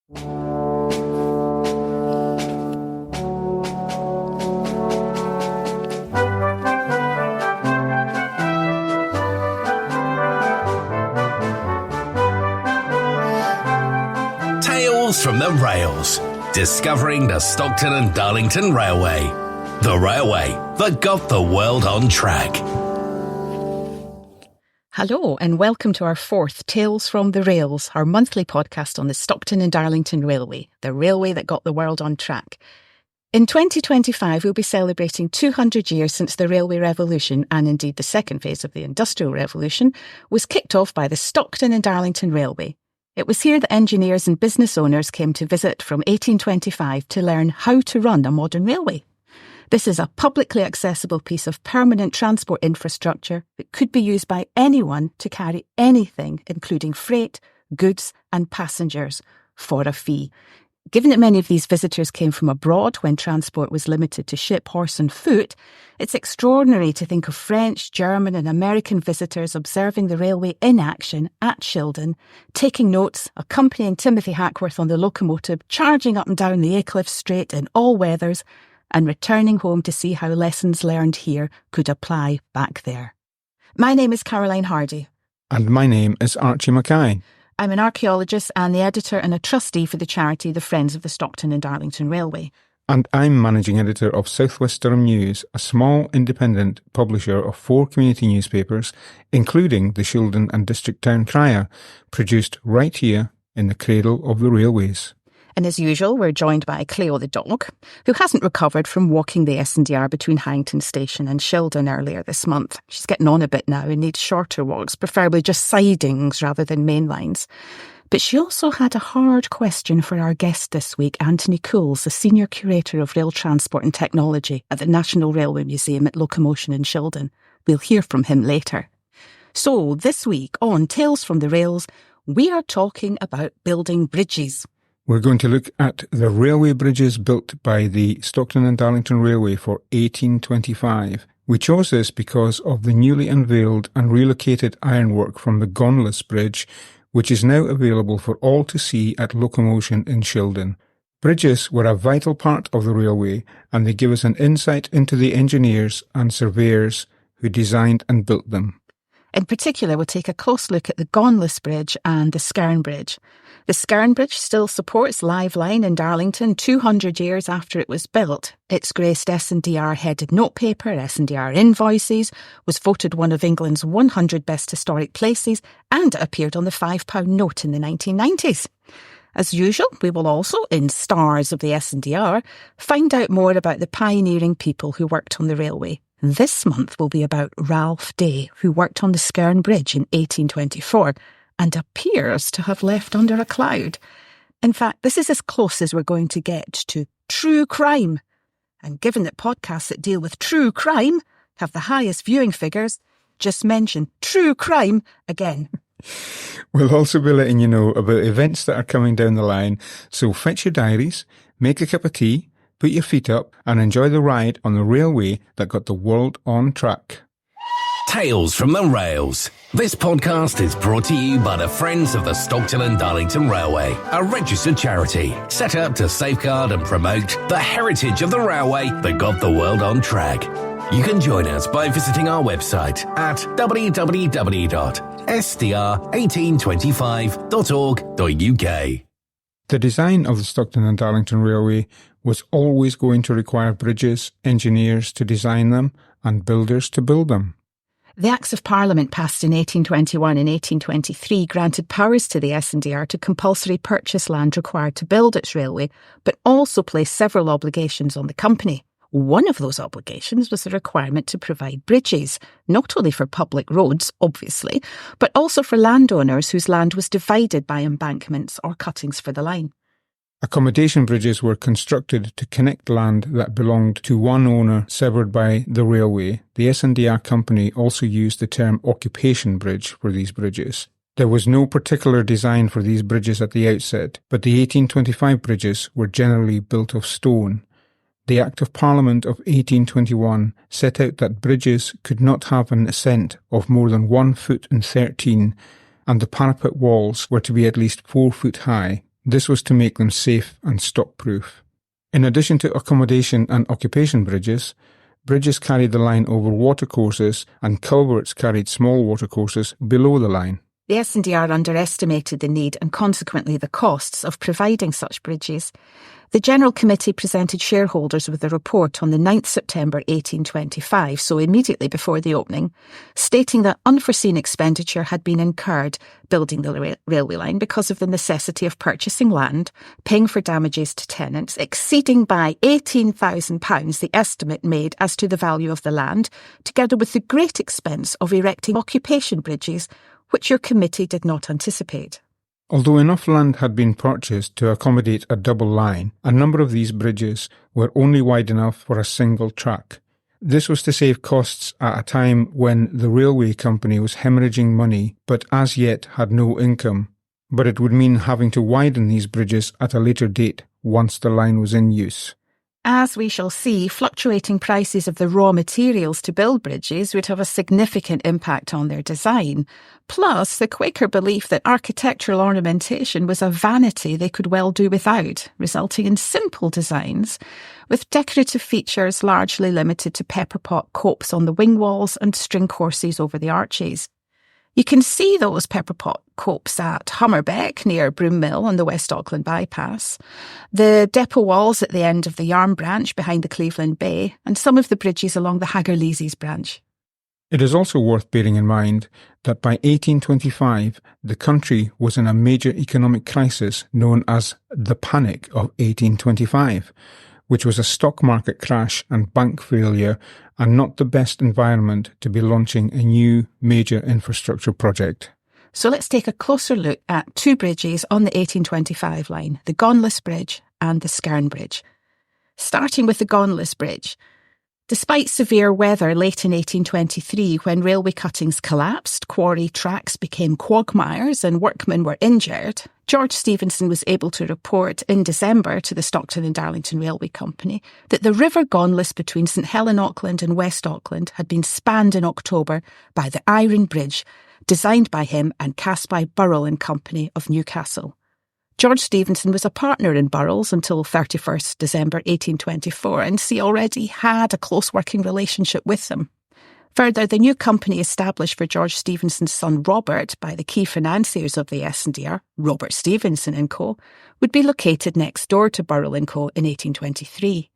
Tales from the Rails. Discovering the Stockton and Darlington Railway. The railway that got the world on track. Hello and welcome to our fourth Tales from the Rails, our monthly podcast on the Stockton and Darlington Railway, the railway that got the world on track. In 2025, we'll be celebrating 200 years since the Railway Revolution, and indeed the second phase of the Industrial Revolution, was kicked off by the Stockton and Darlington Railway. It was here that engineers and business owners came to visit from 1825 to learn how to run a modern railway. This is a publicly accessible piece of permanent transport infrastructure that could be used by anyone to carry anything, including freight, goods and passengers, for a fee. Given that many of these visitors came from abroad when transport was limited to ship, horse and foot, it's extraordinary to think of French, German and American visitors observing the railway in action at Shildon, taking notes, accompanying Timothy Hackworth on the locomotive, charging up and down the Aycliffe Strait in all weathers, and returning home to see how lessons learned here could apply back there. My name is Caroline Hardie. And my name is Archie MacKay. I'm an archaeologist and the editor and a trustee for the charity the Friends of the Stockton and Darlington Railway. And I'm managing editor of South West Durham News, a small independent publisher of 4 community newspapers, including the Shildon and District Town Crier, produced right here in the cradle of the railways. And as usual, we're joined by Cleo the dog, who hasn't recovered from walking the S&DR between Harrington Station and Shildon earlier this month. She's getting on a bit now and needs shorter walks, preferably just sidings rather than main lines. But she also had a hard question for our guest this week, Anthony Coulls, the Senior Curator of Rail Transport and Technology at the National Railway Museum at Locomotion in Shildon. We'll hear from him later. So this week on Tales from the Rails, we are talking about building bridges. We're going to look at the railway bridges built by the Stockton and Darlington Railway for 1825. We chose this because of the newly unveiled and relocated ironwork from the Gaunless Bridge, which is now available for all to see at Locomotion in Shildon. Bridges were a vital part of the railway, and they give us an insight into the engineers and surveyors who designed and built them. In particular, we'll take a close look at the Gaunless Bridge and the Skerne Bridge. The Skerne Bridge still supports live line in Darlington 200 years after it was built. It's graced S&DR headed notepaper, S&DR invoices, was voted one of England's 100 best historic places, and it appeared on the £5 note in the 1990s. As usual, we will also, in Stars of the S&DR, find out more about the pioneering people who worked on the railway. This month will be about Ralph Day, who worked on the Skerne Bridge in 1824 and appears to have left under a cloud. In fact, this is as close as we're going to get to true crime. And given that podcasts that deal with true crime have the highest viewing figures, just mention true crime again. We'll also be letting you know about events that are coming down the line, so fetch your diaries, make a cup of tea, put your feet up and enjoy the ride on the railway that got the world on track. Tales from the Rails. This podcast is brought to you by the Friends of the Stockton and Darlington Railway, a registered charity set up to safeguard and promote the heritage of the railway that got the world on track. You can join us by visiting our website at www.str1825.org.uk. The design of the Stockton and Darlington Railway was always going to require bridges, engineers to design them, and builders to build them. The Acts of Parliament passed in 1821 and 1823 granted powers to the S&DR to compulsory purchase land required to build its railway, but also placed several obligations on the company. One of those obligations was the requirement to provide bridges, not only for public roads, obviously, but also for landowners whose land was divided by embankments or cuttings for the line. Accommodation bridges were constructed to connect land that belonged to one owner severed by the railway. The S&DR company also used the term occupation bridge for these bridges. There was no particular design for these bridges at the outset, but the 1825 bridges were generally built of stone. The Act of Parliament of 1821 set out that bridges could not have an ascent of more than 1 foot and 13, and the parapet walls were to be at least 4 foot high. This was to make them safe and stock-proof. In addition to accommodation and occupation bridges carried the line over watercourses and culverts carried small watercourses below the line. The SNDR underestimated the need and consequently the costs of providing such bridges. The General Committee presented shareholders with a report on the 9th September 1825, so immediately before the opening, stating that unforeseen expenditure had been incurred building the railway line because of the necessity of purchasing land, paying for damages to tenants, exceeding by £18,000 the estimate made as to the value of the land, together with the great expense of erecting occupation bridges, which your committee did not anticipate. Although enough land had been purchased to accommodate a double line, a number of these bridges were only wide enough for a single track. This was to save costs at a time when the railway company was hemorrhaging money but as yet had no income. But it would mean having to widen these bridges at a later date once the line was in use. As we shall see, fluctuating prices of the raw materials to build bridges would have a significant impact on their design. Plus, the Quaker belief that architectural ornamentation was a vanity they could well do without, resulting in simple designs, with decorative features largely limited to pepperpot copes on the wing walls and string courses over the arches. You can see those pepperpot copes at Hummerbeck near Broom Mill on the West Auckland bypass, the depot walls at the end of the Yarm branch behind the Cleveland Bay, and some of the bridges along the Hagerleases branch. It is also worth bearing in mind that by 1825 the country was in a major economic crisis known as the Panic of 1825, which was a stock market crash and bank failure and not the best environment to be launching a new major infrastructure project. So let's take a closer look at two bridges on the 1825 line, the Gaunless Bridge and the Skerne Bridge. Starting with the Gaunless Bridge. Despite severe weather late in 1823, when railway cuttings collapsed, quarry tracks became quagmires and workmen were injured, George Stephenson was able to report in December to the Stockton and Darlington Railway Company that the River Gaunless between St Helen Auckland and West Auckland had been spanned in October by the Iron Bridge, designed by him and cast by Burrell and Company of Newcastle. George Stephenson was a partner in Burrell's until 31st December 1824, and he already had a close working relationship with them. Further, the new company established for George Stephenson's son Robert by the key financiers of the SNDR, Robert Stephenson and Co., would be located next door to Burrell and Co. in 1823.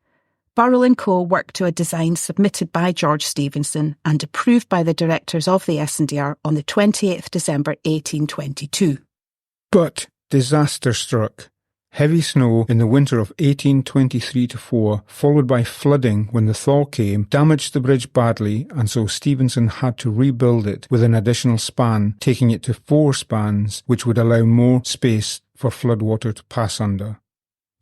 Burrell and Co. worked to a design submitted by George Stephenson and approved by the directors of the SNDR on the 28th December 1822. But disaster struck. Heavy snow in the winter of 1823-4, followed by flooding when the thaw came, damaged the bridge badly, and so Stephenson had to rebuild it with an additional span, taking it to 4 spans, which would allow more space for floodwater to pass under.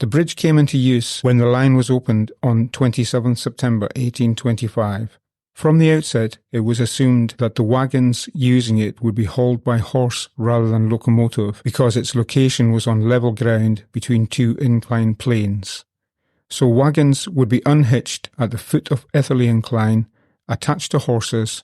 The bridge came into use when the line was opened on 27 September 1825. From the outset, it was assumed that the wagons using it would be hauled by horse rather than locomotive because its location was on level ground between 2 inclined planes. So wagons would be unhitched at the foot of Etherley Incline, attached to horses,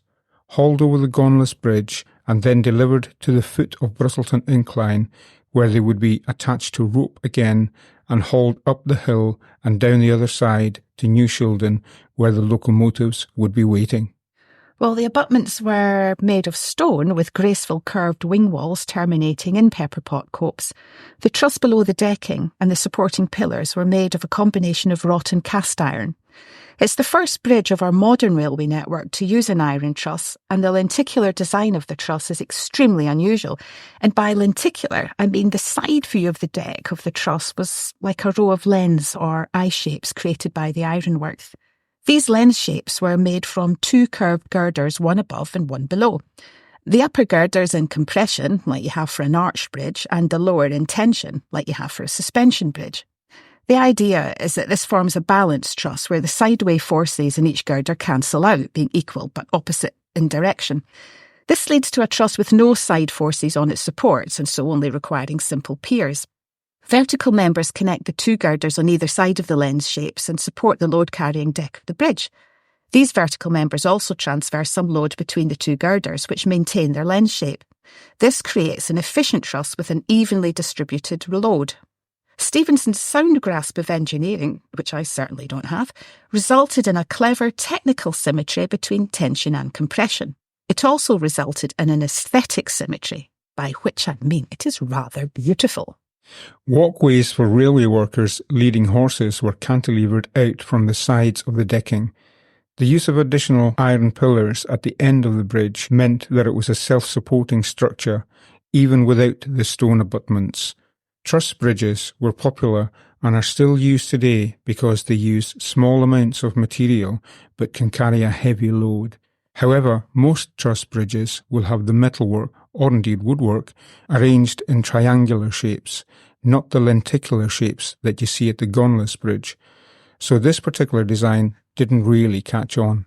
hauled over the Gaunless Bridge and then delivered to the foot of Brittleton Incline, where they would be attached to rope again and hauled up the hill and down the other side to New Shildon, where the locomotives would be waiting. Well, the abutments were made of stone with graceful curved wing walls terminating in pepperpot copes. The truss below the decking and the supporting pillars were made of a combination of wrought and cast iron. It's the first bridge of our modern railway network to use an iron truss, and the lenticular design of the truss is extremely unusual. And by lenticular, I mean the side view of the deck of the truss was like a row of lens or eye shapes created by the ironwork. These lens shapes were made from 2 curved girders, one above and one below. The upper girders in compression, like you have for an arch bridge, and the lower in tension, like you have for a suspension bridge. The idea is that this forms a balanced truss where the sideway forces in each girder cancel out, being equal but opposite in direction. This leads to a truss with no side forces on its supports, and so only requiring simple piers. Vertical members connect the 2 girders on either side of the lens shapes and support the load-carrying deck of the bridge. These vertical members also transfer some load between the 2 girders, which maintain their lens shape. This creates an efficient truss with an evenly distributed load. Stephenson's sound grasp of engineering, which I certainly don't have, resulted in a clever technical symmetry between tension and compression. It also resulted in an aesthetic symmetry, by which I mean it is rather beautiful. Walkways for railway workers leading horses were cantilevered out from the sides of the decking. The use of additional iron pillars at the end of the bridge meant that it was a self-supporting structure, even without the stone abutments. Truss bridges were popular and are still used today because they use small amounts of material but can carry a heavy load. However, most truss bridges will have the metalwork, or indeed woodwork, arranged in triangular shapes, not the lenticular shapes that you see at the Gaunless Bridge. So this particular design didn't really catch on.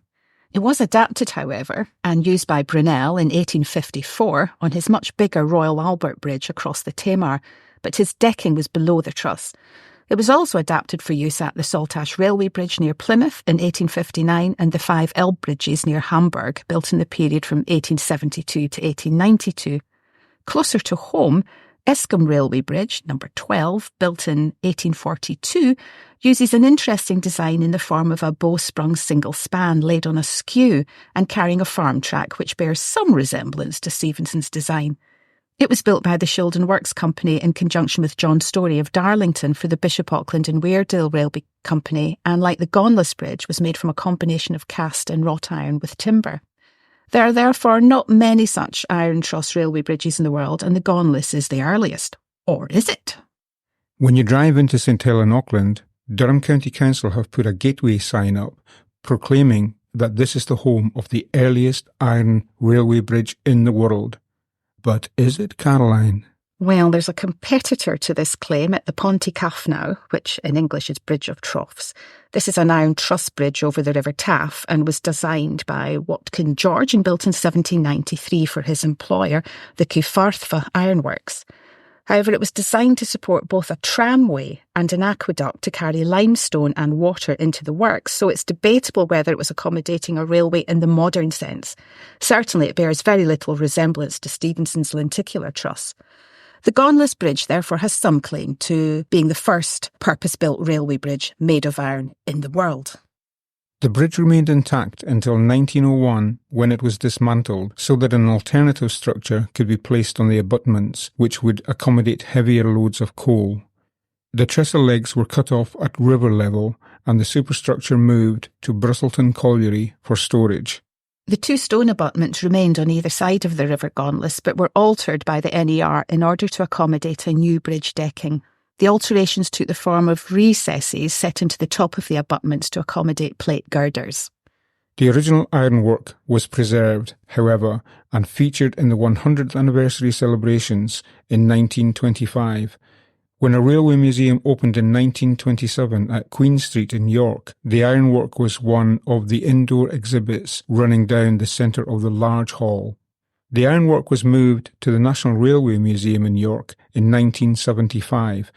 It was adapted, however, and used by Brunel in 1854 on his much bigger Royal Albert Bridge across the Tamar, but his decking was below the truss. It was also adapted for use at the Saltash Railway Bridge near Plymouth in 1859 and the 5 Elb bridges near Hamburg, built in the period from 1872 to 1892. Closer to home, Skerne Railway Bridge, number 12, built in 1842, uses an interesting design in the form of a bow-sprung single span laid on a skew and carrying a farm track which bears some resemblance to Stephenson's design. It was built by the Shildon Works Company in conjunction with John Story of Darlington for the Bishop Auckland and Weardale Railway Company, and like the Gaunless Bridge, was made from a combination of cast and wrought iron with timber. There are therefore not many such iron truss railway bridges in the world, and the Gaunless is the earliest. Or is it? When you drive into St Helens, Auckland, Durham County Council have put a gateway sign up proclaiming that this is the home of the earliest iron railway bridge in the world. But is it, Caroline? Well, there's a competitor to this claim at the Ponte Caffnau, which in English is Bridge of Troughs. This is an iron truss bridge over the River Taff and was designed by Watkin George and built in 1793 for his employer, the Cyfarthfa Ironworks. However, it was designed to support both a tramway and an aqueduct to carry limestone and water into the works, so it's debatable whether it was accommodating a railway in the modern sense. Certainly it bears very little resemblance to Stephenson's lenticular truss. The Gaunless Bridge therefore has some claim to being the first purpose-built railway bridge made of iron in the world. The bridge remained intact until 1901 when it was dismantled so that an alternative structure could be placed on the abutments which would accommodate heavier loads of coal. The trestle legs were cut off at river level and the superstructure moved to Bristleton Colliery for storage. The 2 stone abutments remained on either side of the River Gaunless but were altered by the NER in order to accommodate a new bridge decking. The alterations took the form of recesses set into the top of the abutments to accommodate plate girders. The original ironwork was preserved, however, and featured in the 100th anniversary celebrations in 1925. When a railway museum opened in 1927 at Queen Street in York, the ironwork was one of the indoor exhibits running down the centre of the large hall. The ironwork was moved to the National Railway Museum in York in 1975.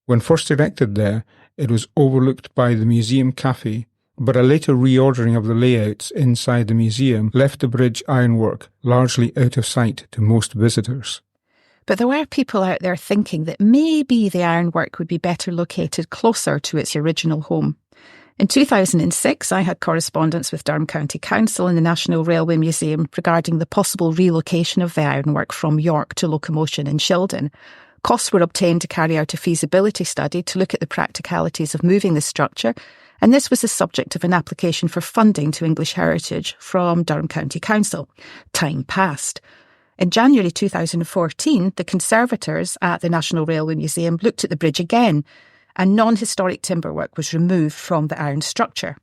When first erected there, it was overlooked by the museum cafe, but a later reordering of the layouts inside the museum left the bridge ironwork largely out of sight to most visitors. But there were people out there thinking that maybe the ironwork would be better located closer to its original home. In 2006, I had correspondence with Durham County Council and the National Railway Museum regarding the possible relocation of the ironwork from York to Locomotion in Shildon. Costs were obtained to carry out a feasibility study to look at the practicalities of moving the structure, and this was the subject of an application for funding to English Heritage from Durham County Council. Time passed. In January 2014, the conservators at the National Railway Museum looked at the bridge again, and non-historic timberwork was removed from the iron structure.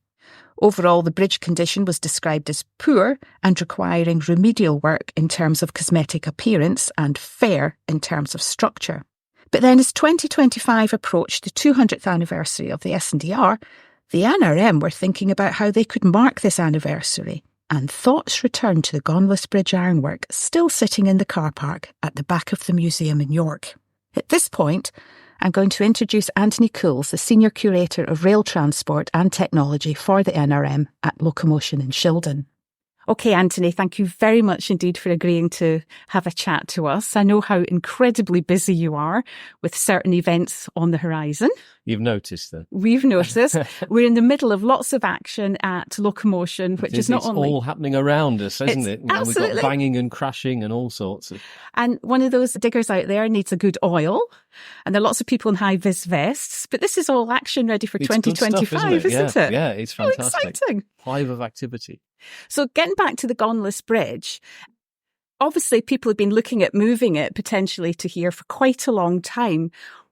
Overall, the bridge condition was described as poor and requiring remedial work in terms of cosmetic appearance and fair in terms of structure. But then as 2025 approached the 200th anniversary of the SNDR, the NRM were thinking about how they could mark this anniversary, and thoughts returned to the Gaunless Bridge ironwork still sitting in the car park at the back of the museum in York. At this point, I'm going to introduce Anthony Coulls, the Senior Curator of Rail Transport and Technology for the NRM at Locomotion in Shildon. Okay, Anthony, thank you very much indeed for agreeing to have a chat to us. I know how incredibly busy you are with certain events on the horizon. You've noticed that. We've noticed. We're in the middle of lots of action at Locomotion, which is not only... It's all happening around us, isn't it? Absolutely. We've got banging and crashing and all sorts of... And one of those diggers out there needs a good oil. And there are lots of people in high-vis vests. But this is all action ready for 2025, stuff, isn't it? Yeah, it's fantastic. How exciting. Hive of activity. So getting back to the Gaunless Bridge, obviously people have been looking at moving it potentially to here for quite a long time.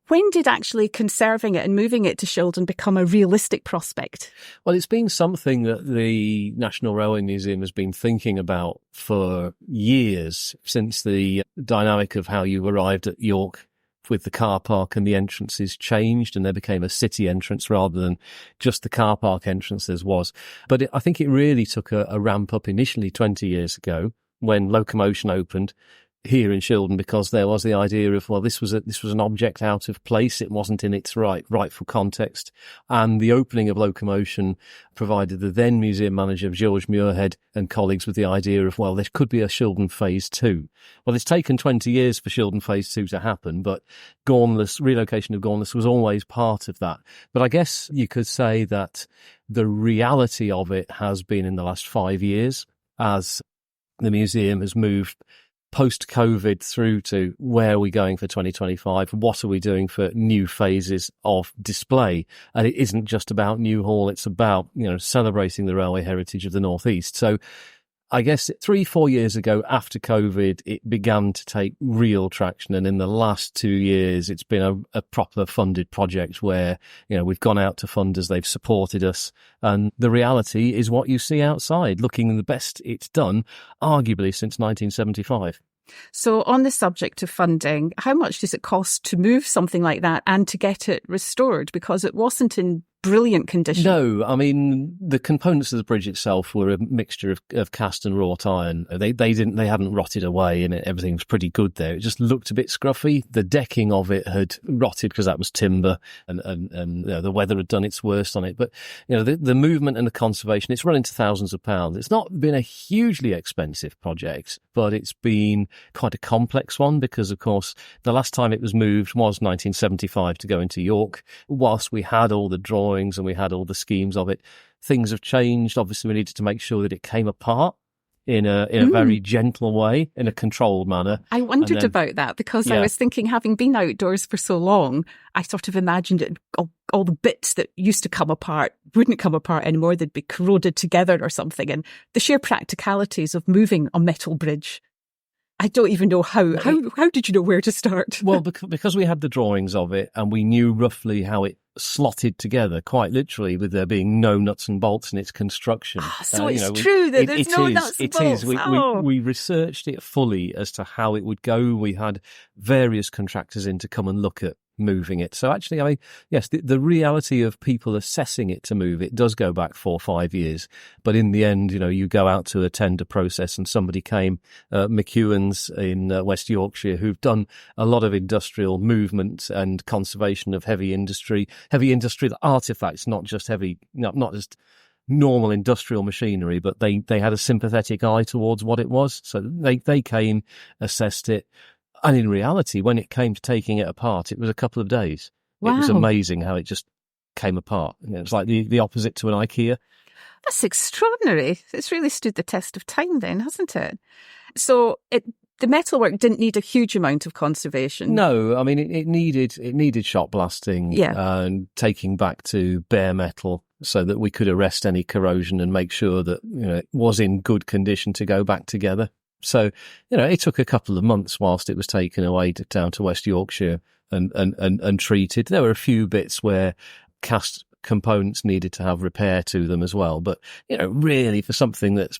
When did actually conserving it and moving it to Shildon become a realistic prospect? Well, it's been something that the National Railway Museum has been thinking about for years, since the dynamic of how you arrived at York with the car park and the entrances changed, and there became a city entrance rather than just the car park entrance as was. But I think it really took a ramp up initially 20 years ago when Locomotion opened here in Shildon, because there was the idea of, well, this was an object out of place. It wasn't in its rightful context. And the opening of Locomotion provided the then museum manager, George Muirhead, and colleagues with the idea of, well, there could be a Shildon Phase 2. Well, it's taken 20 years for Shildon Phase 2 to happen, but relocation of Gaunless was always part of that. But I guess you could say that the reality of it has been in the last 5 years, as the museum has moved post-COVID through to where are we going for 2025? What are we doing for new phases of display? And it isn't just about Newhall, it's about, celebrating the railway heritage of the North East. So I guess 3-4 years ago, after COVID, it began to take real traction. And in the last 2 years, it's been a proper funded project where, we've gone out to funders, they've supported us. And the reality is what you see outside, looking the best it's done, arguably since 1975. So on the subject of funding, how much does it cost to move something like that and to get it restored? Because it wasn't in brilliant condition. No, I mean, the components of the bridge itself were a mixture of cast and wrought iron. They hadn't rotted away, and everything was pretty good there. It just looked a bit scruffy. The decking of it had rotted because that was timber, and the weather had done its worst on it. But the movement and the conservation, it's run into thousands of pounds. It's not been a hugely expensive project, but it's been quite a complex one because, of course, the last time it was moved was 1975 to go into York. Whilst we had all the drawings and we had all the schemes of it, things have changed. Obviously, we needed to make sure that it came apart in a very gentle way, in a controlled manner. I wondered about that because I was thinking, having been outdoors for so long, I sort of imagined it, all the bits that used to come apart wouldn't come apart anymore. They'd be corroded together or something. And the sheer practicalities of moving a metal bridge, I don't even know how did you know where to start? Well, because we had the drawings of it and we knew roughly how it slotted together, quite literally, with there being no nuts and bolts in its construction. So it's true that there's no nuts and bolts. We researched it fully as to how it would go. We had various contractors in to come and look at moving it. So actually, I mean, yes, the reality of people assessing it to move it does go back 4 or 5 years. But in the end, you go out to a tender process and somebody came, McEwan's in West Yorkshire, who've done a lot of industrial movement and conservation of heavy industry, artifacts, not just not just normal industrial machinery, but they had a sympathetic eye towards what it was. So they came, assessed it. And in reality, when it came to taking it apart, it was a couple of days. Wow. It was amazing how it just came apart. It's like the opposite to an IKEA. That's extraordinary. It's really stood the test of time then, hasn't it? So the metalwork didn't need a huge amount of conservation. No, I mean, it needed shot blasting and taking back to bare metal so that we could arrest any corrosion and make sure that it was in good condition to go back together. So, it took a couple of months whilst it was taken away down to West Yorkshire and treated. There were a few bits where cast components needed to have repair to them as well. But, really for something that's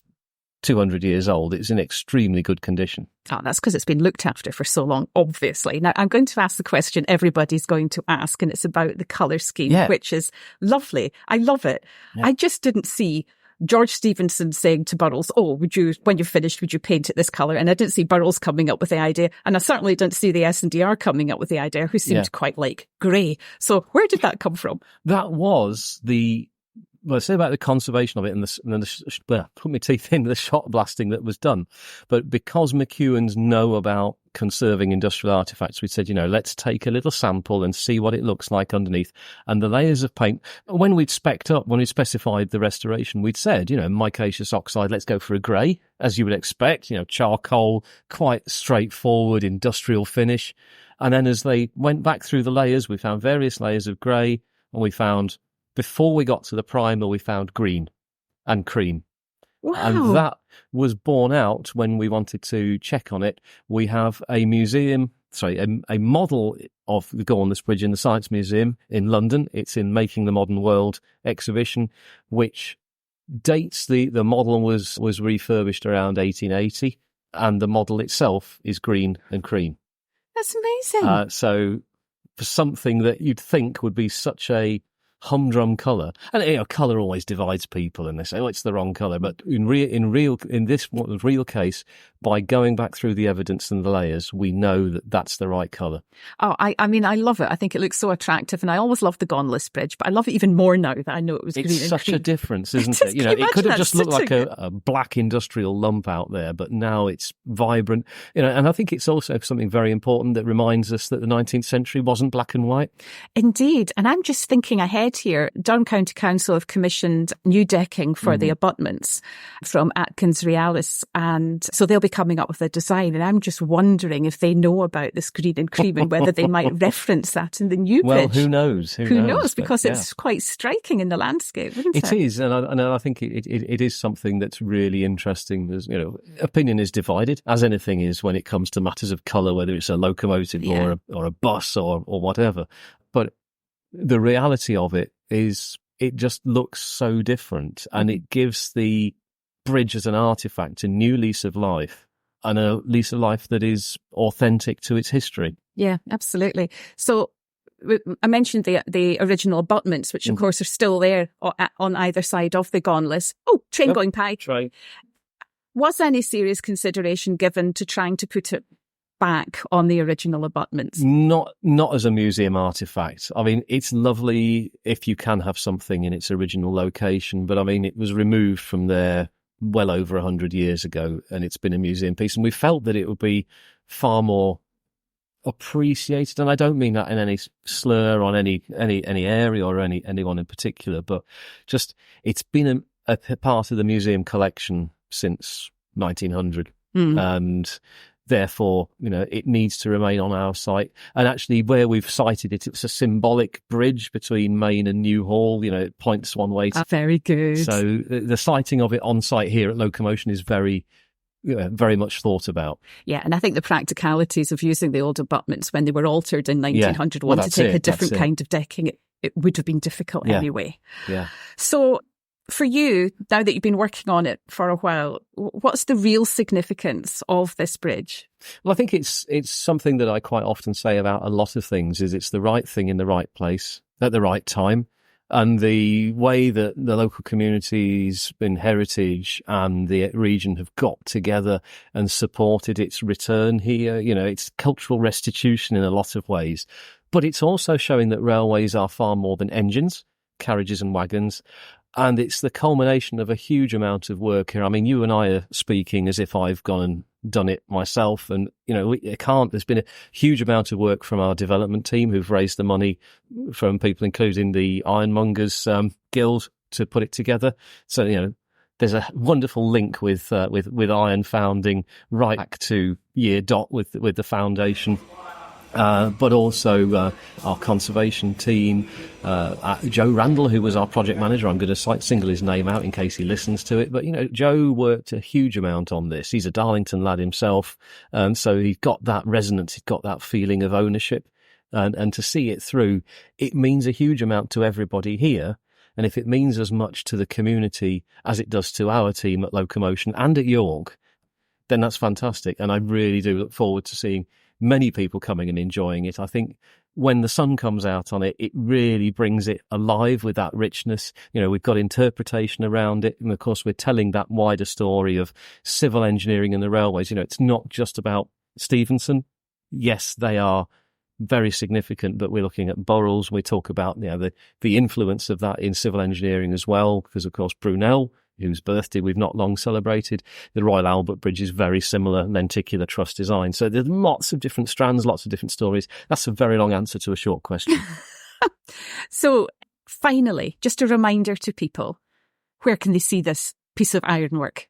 200 years old, it's in extremely good condition. Oh, that's because it's been looked after for so long, obviously. Now, I'm going to ask the question everybody's going to ask, and it's about the colour scheme, which is lovely. I love it. Yeah. I just didn't see George Stephenson saying to Burrells, when you're finished, would you paint it this colour? And I didn't see Burrells coming up with the idea. And I certainly didn't see the S&DR coming up with the idea, who seemed quite like grey. So where did that come from? That was the Well, I say about the conservation of it put my teeth in the shot blasting that was done. But because McEwan's know about conserving industrial artifacts, we said, let's take a little sample and see what it looks like underneath. And the layers of paint, when we specified the restoration, we'd said, micaceous oxide, let's go for a grey, as you would expect, charcoal, quite straightforward industrial finish. And then as they went back through the layers, we found various layers of grey, and we found, before we got to the primer, we found green and cream. Wow. And that was borne out when we wanted to check on it. We have a model of the Gaunless Bridge in the Science Museum in London. It's in Making the Modern World exhibition, which dates the model was refurbished around 1880, and the model itself is green and cream. That's amazing. So for something that you'd think would be such a humdrum colour, and colour always divides people, and they say, it's the wrong colour. But in this real case, by going back through the evidence and the layers, we know that that's the right colour. Oh, I mean, I love it. I think it looks so attractive, and I always loved the Gaunless Bridge, but I love it even more now that I know it was green and cream. It's such a difference, isn't it? It could have just looked like a black industrial lump out there, but now it's vibrant. And I think it's also something very important that reminds us that the 19th century wasn't black and white. Indeed. And I'm just thinking ahead here. Durham County Council have commissioned new decking for the abutments from Atkins Realis, and so they'll be coming up with a design, and I'm just wondering if they know about this green and cream and whether they might reference that in the new bridge. Well, who knows? Who knows? Because it's quite striking in the landscape, isn't it? It is, and I think it is something that's really interesting. There's, opinion is divided, as anything is when it comes to matters of colour, whether it's a locomotive or a bus or whatever. But the reality of it is it just looks so different, and it gives the bridge as an artefact a new lease of life, and a lease of life that is authentic to its history. Yeah, absolutely. So I mentioned the original abutments, which of course are still there on either side of the Gaunless. Oh, train going by. Train. Was any serious consideration given to trying to put it back on the original abutments? Not as a museum artefact. I mean, it's lovely if you can have something in its original location, but I mean, it was removed from there well over 100 years ago, and it's been a museum piece, and we felt that it would be far more appreciated, and I don't mean that in any slur on any area or anyone in particular, but just it's been a part of the museum collection since 1900, and therefore, it needs to remain on our site. And actually, where we've sited it, it's a symbolic bridge between Main and Newhall. It points one way. Very good. So the siting of it on site here at Locomotion is very much thought about. Yeah, and I think the practicalities of using the old abutments when they were altered in 1900 to take a different kind of decking, it would have been difficult anyway. Yeah. So for you, now that you've been working on it for a while, what's the real significance of this bridge? Well, I think it's something that I quite often say about a lot of things, is it's the right thing in the right place at the right time. And the way that the local communities in heritage and the region have got together and supported its return here, it's cultural restitution in a lot of ways. But it's also showing that railways are far more than engines, carriages and wagons. And it's the culmination of a huge amount of work here. I mean, you and I are speaking as if I've gone and done it myself. And, there's been a huge amount of work from our development team who've raised the money from people, including the Ironmongers Guild, to put it together. So, there's a wonderful link with iron founding right back to year dot with the foundation. But also our conservation team, Joe Randall, who was our project manager. I'm going to single his name out in case he listens to it. But, Joe worked a huge amount on this. He's a Darlington lad himself. And so he's got that resonance. He's got that feeling of ownership. And to see it through, it means a huge amount to everybody here. And if it means as much to the community as it does to our team at Locomotion and at York, then that's fantastic. And I really do look forward to seeing many people coming and enjoying it. I think when the sun comes out on it, it really brings it alive with that richness. We've got interpretation around it. And of course, we're telling that wider story of civil engineering and the railways. It's not just about Stephenson. Yes, they are very significant, but we're looking at Burrells. We talk about the influence of that in civil engineering as well, because of course Brunel, whose birthday we've not long celebrated, the Royal Albert Bridge is very similar lenticular truss design. So there's lots of different strands, lots of different stories. That's a very long answer to a short question. So finally, just a reminder to people, where can they see this piece of ironwork?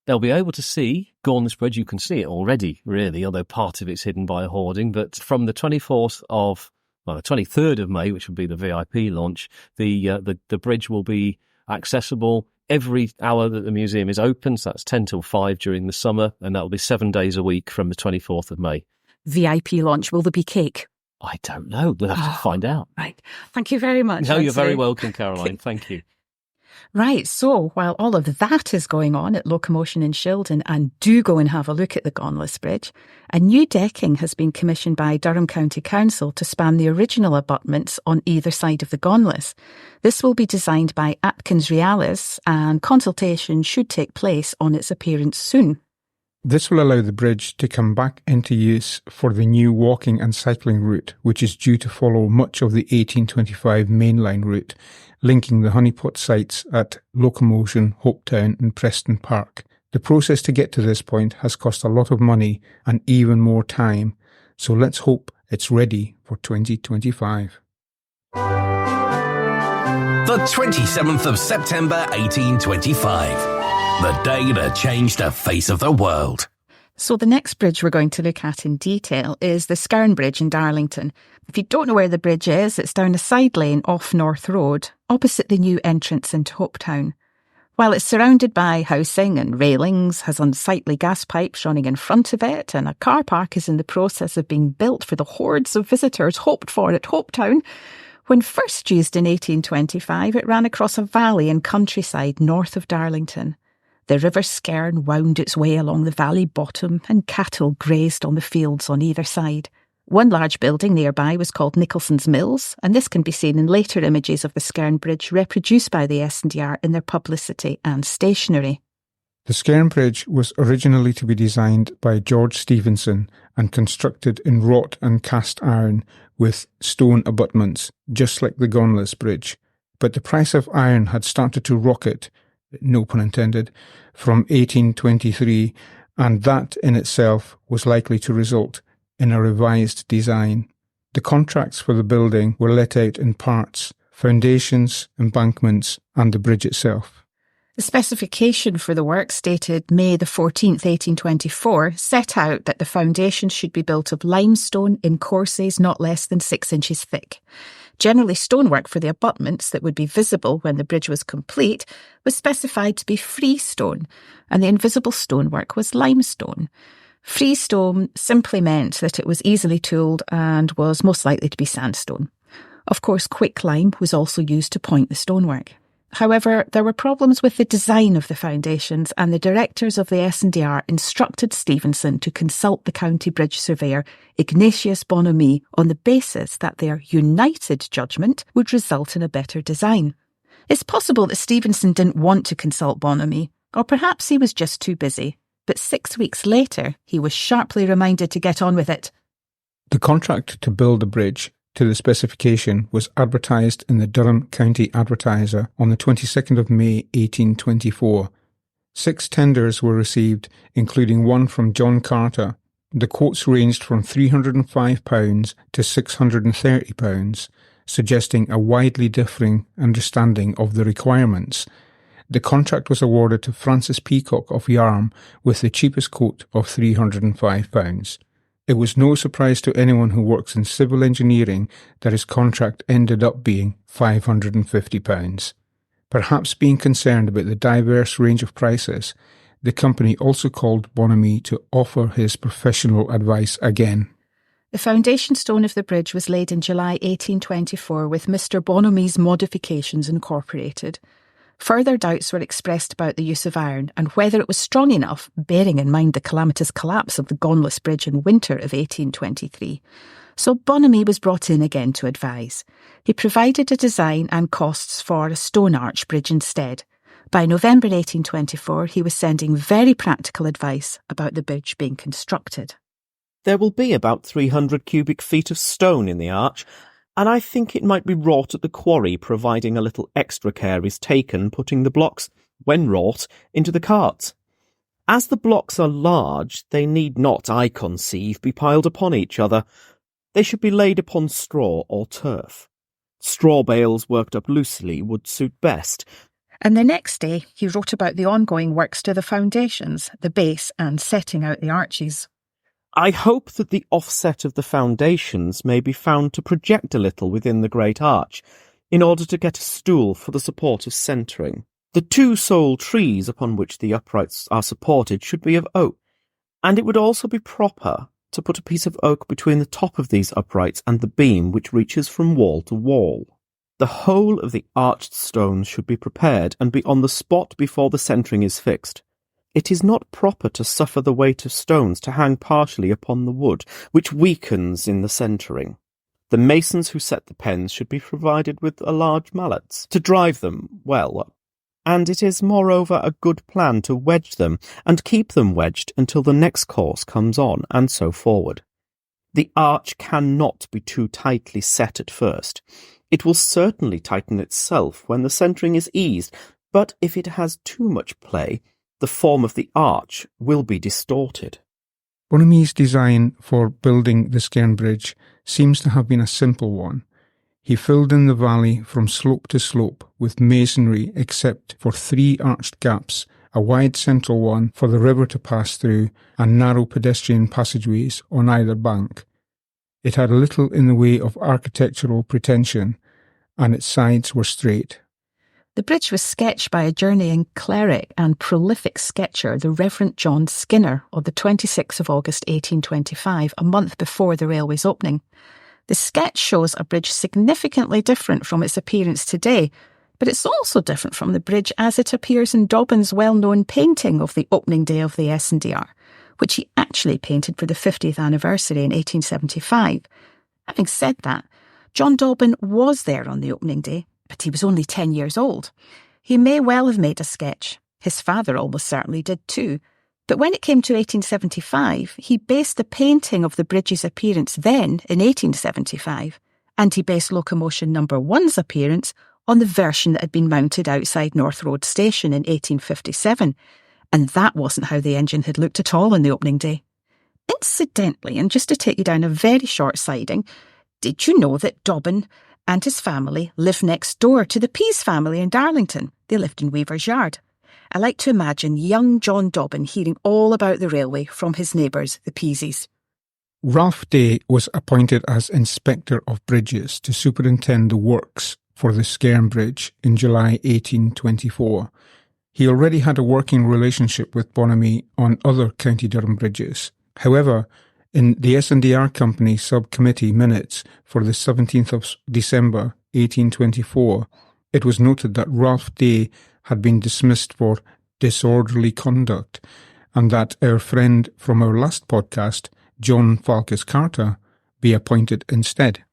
They'll be able to see Gaunless Bridge. You can see it already, really, although part of it's hidden by a hoarding. But from the 23rd of May, which will be the VIP launch, the bridge will be accessible every hour that the museum is open. So that's 10 till 5 during the summer, and that will be 7 days a week from the 24th of May. VIP launch. Will there be cake? I don't know. We'll have to find out. Right. Thank you very much. No, you're very welcome, Caroline. Thank you. Right, so while all of that is going on at Locomotion in Shildon, and do go and have a look at the Gaunless Bridge, a new decking has been commissioned by Durham County Council to span the original abutments on either side of the Gaunless. This will be designed by Atkins Realis, and consultation should take place on its appearance soon. This will allow the bridge to come back into use for the new walking and cycling route, which is due to follow much of the 1825 mainline route, linking the honeypot sites at Locomotion, Hopetown and Preston Park. The process to get to this point has cost a lot of money and even more time, so let's hope it's ready for 2025. The 27th of September 1825. The day that changed the face of the world. So the next bridge we're going to look at in detail is the Skerne Bridge in Darlington. If you don't know where the bridge is, it's down a side lane off North Road, opposite the new entrance into Hopetown. While it's surrounded by housing and railings, has unsightly gas pipes running in front of it, and a car park is in the process of being built for the hordes of visitors hoped for at Hopetown, when first used in 1825, it ran across a valley and countryside north of Darlington. The River Skerne wound its way along the valley bottom, and cattle grazed on the fields on either side. One large building nearby was called Nicholson's Mills, and this can be seen in later images of the Skerne Bridge reproduced by the SNDR in their publicity and stationery. The Skerne Bridge was originally to be designed by George Stephenson and constructed in wrought and cast iron with stone abutments, just like the Gaunless Bridge. But the price of iron had started to rocket, no pun intended, from 1823, and that in itself was likely to result in a revised design. The contracts for the building were let out in parts: foundations, embankments, and the bridge itself. The specification for the work, dated May the 14th, 1824, set out that the foundations should be built of limestone in courses not less than 6 inches thick. Generally, stonework for the abutments that would be visible when the bridge was complete was specified to be freestone, and the invisible stonework was limestone. Freestone simply meant that it was easily tooled and was most likely to be sandstone. Of course, quicklime was also used to point the stonework. However, there were problems with the design of the foundations, and the directors of the SNDR instructed Stephenson to consult the county bridge surveyor Ignatius Bonhomie on the basis that their united judgment would result in a better design. It's possible that Stephenson didn't want to consult Bonhomie, or perhaps he was just too busy. But 6 weeks later, he was sharply reminded to get on with it. The contract to build the bridge to the specification was advertised in the Durham County Advertiser on the 22nd of May 1824. 6 tenders were received, including one from John Carter. The quotes ranged from £305 to £630, suggesting a widely differing understanding of the requirements. The contract was awarded to Francis Peacock of Yarm with the cheapest quote of £305. It was no surprise to anyone who works in civil engineering that his contract ended up being £550. Perhaps being concerned about the diverse range of prices, the company also called Bonhomie to offer his professional advice again. The foundation stone of the bridge was laid in July 1824 with Mr. Bonhomie's modifications incorporated. Further doubts were expressed about the use of iron and whether it was strong enough, bearing in mind the calamitous collapse of the Gaunless Bridge in winter of 1823. So Bonhomie was brought in again to advise. He provided a design and costs for a stone arch bridge instead. By November 1824, he was sending very practical advice about the bridge being constructed. There will be about 300 cubic feet of stone in the arch, and I think it might be wrought at the quarry, providing a little extra care is taken putting the blocks, when wrought, into the carts. As the blocks are large, they need not, I conceive, be piled upon each other. They should be laid upon straw or turf. Straw bales worked up loosely would suit best. And the next day he wrote about the ongoing works to the foundations, the base, and setting out the arches. I hope that the offset of the foundations may be found to project a little within the great arch, in order to get a stool for the support of centering. The two sole trees upon which the uprights are supported should be of oak, and it would also be proper to put a piece of oak between the top of these uprights and the beam which reaches from wall to wall. The whole of the arched stones should be prepared and be on the spot before the centering is fixed. It is not proper to suffer the weight of stones to hang partially upon the wood, which weakens in the centering. The masons who set the pens should be provided with large mallets to drive them well, and it is moreover a good plan to wedge them and keep them wedged until the next course comes on, and so forward. The arch cannot be too tightly set at first. It will certainly tighten itself when the centering is eased, but if it has too much play, the form of the arch will be distorted. Bonomy's design for building the Skerne Bridge seems to have been a simple one. He filled in the valley from slope to slope with masonry except for 3 arched gaps, a wide central one for the river to pass through, and narrow pedestrian passageways on either bank. It had little in the way of architectural pretension, and its sides were straight. The bridge was sketched by a journeying cleric and prolific sketcher, the Reverend John Skerne, on the 26th of August 1825, a month before the railway's opening. The sketch shows a bridge significantly different from its appearance today, but it's also different from the bridge as it appears in Dobbin's well-known painting of the opening day of the SNDR, which he actually painted for the 50th anniversary in 1875. Having said that, John Dobbin was there on the opening day, but he was only 10 years old. He may well have made a sketch. His father almost certainly did too. But when it came to 1875, he based the painting of the bridge's appearance then, in 1875, and he based Locomotion No. 1's appearance on the version that had been mounted outside North Road Station in 1857, and that wasn't how the engine had looked at all on the opening day. Incidentally, and just to take you down a very short siding, did you know that Dobbin and his family lived next door to the Pease family in Darlington? They lived in Weaver's Yard. I like to imagine young John Dobbin hearing all about the railway from his neighbours, the Peaseys. Ralph Day was appointed as Inspector of Bridges to superintend the works for the Skerne Bridge in July 1824. He already had a working relationship with Bonomy on other County Durham bridges. However, in the S&DR Company subcommittee minutes for the 17th of December 1824, it was noted that Ralph Day had been dismissed for disorderly conduct, and that our friend from our last podcast, John Falkes Carter, be appointed instead.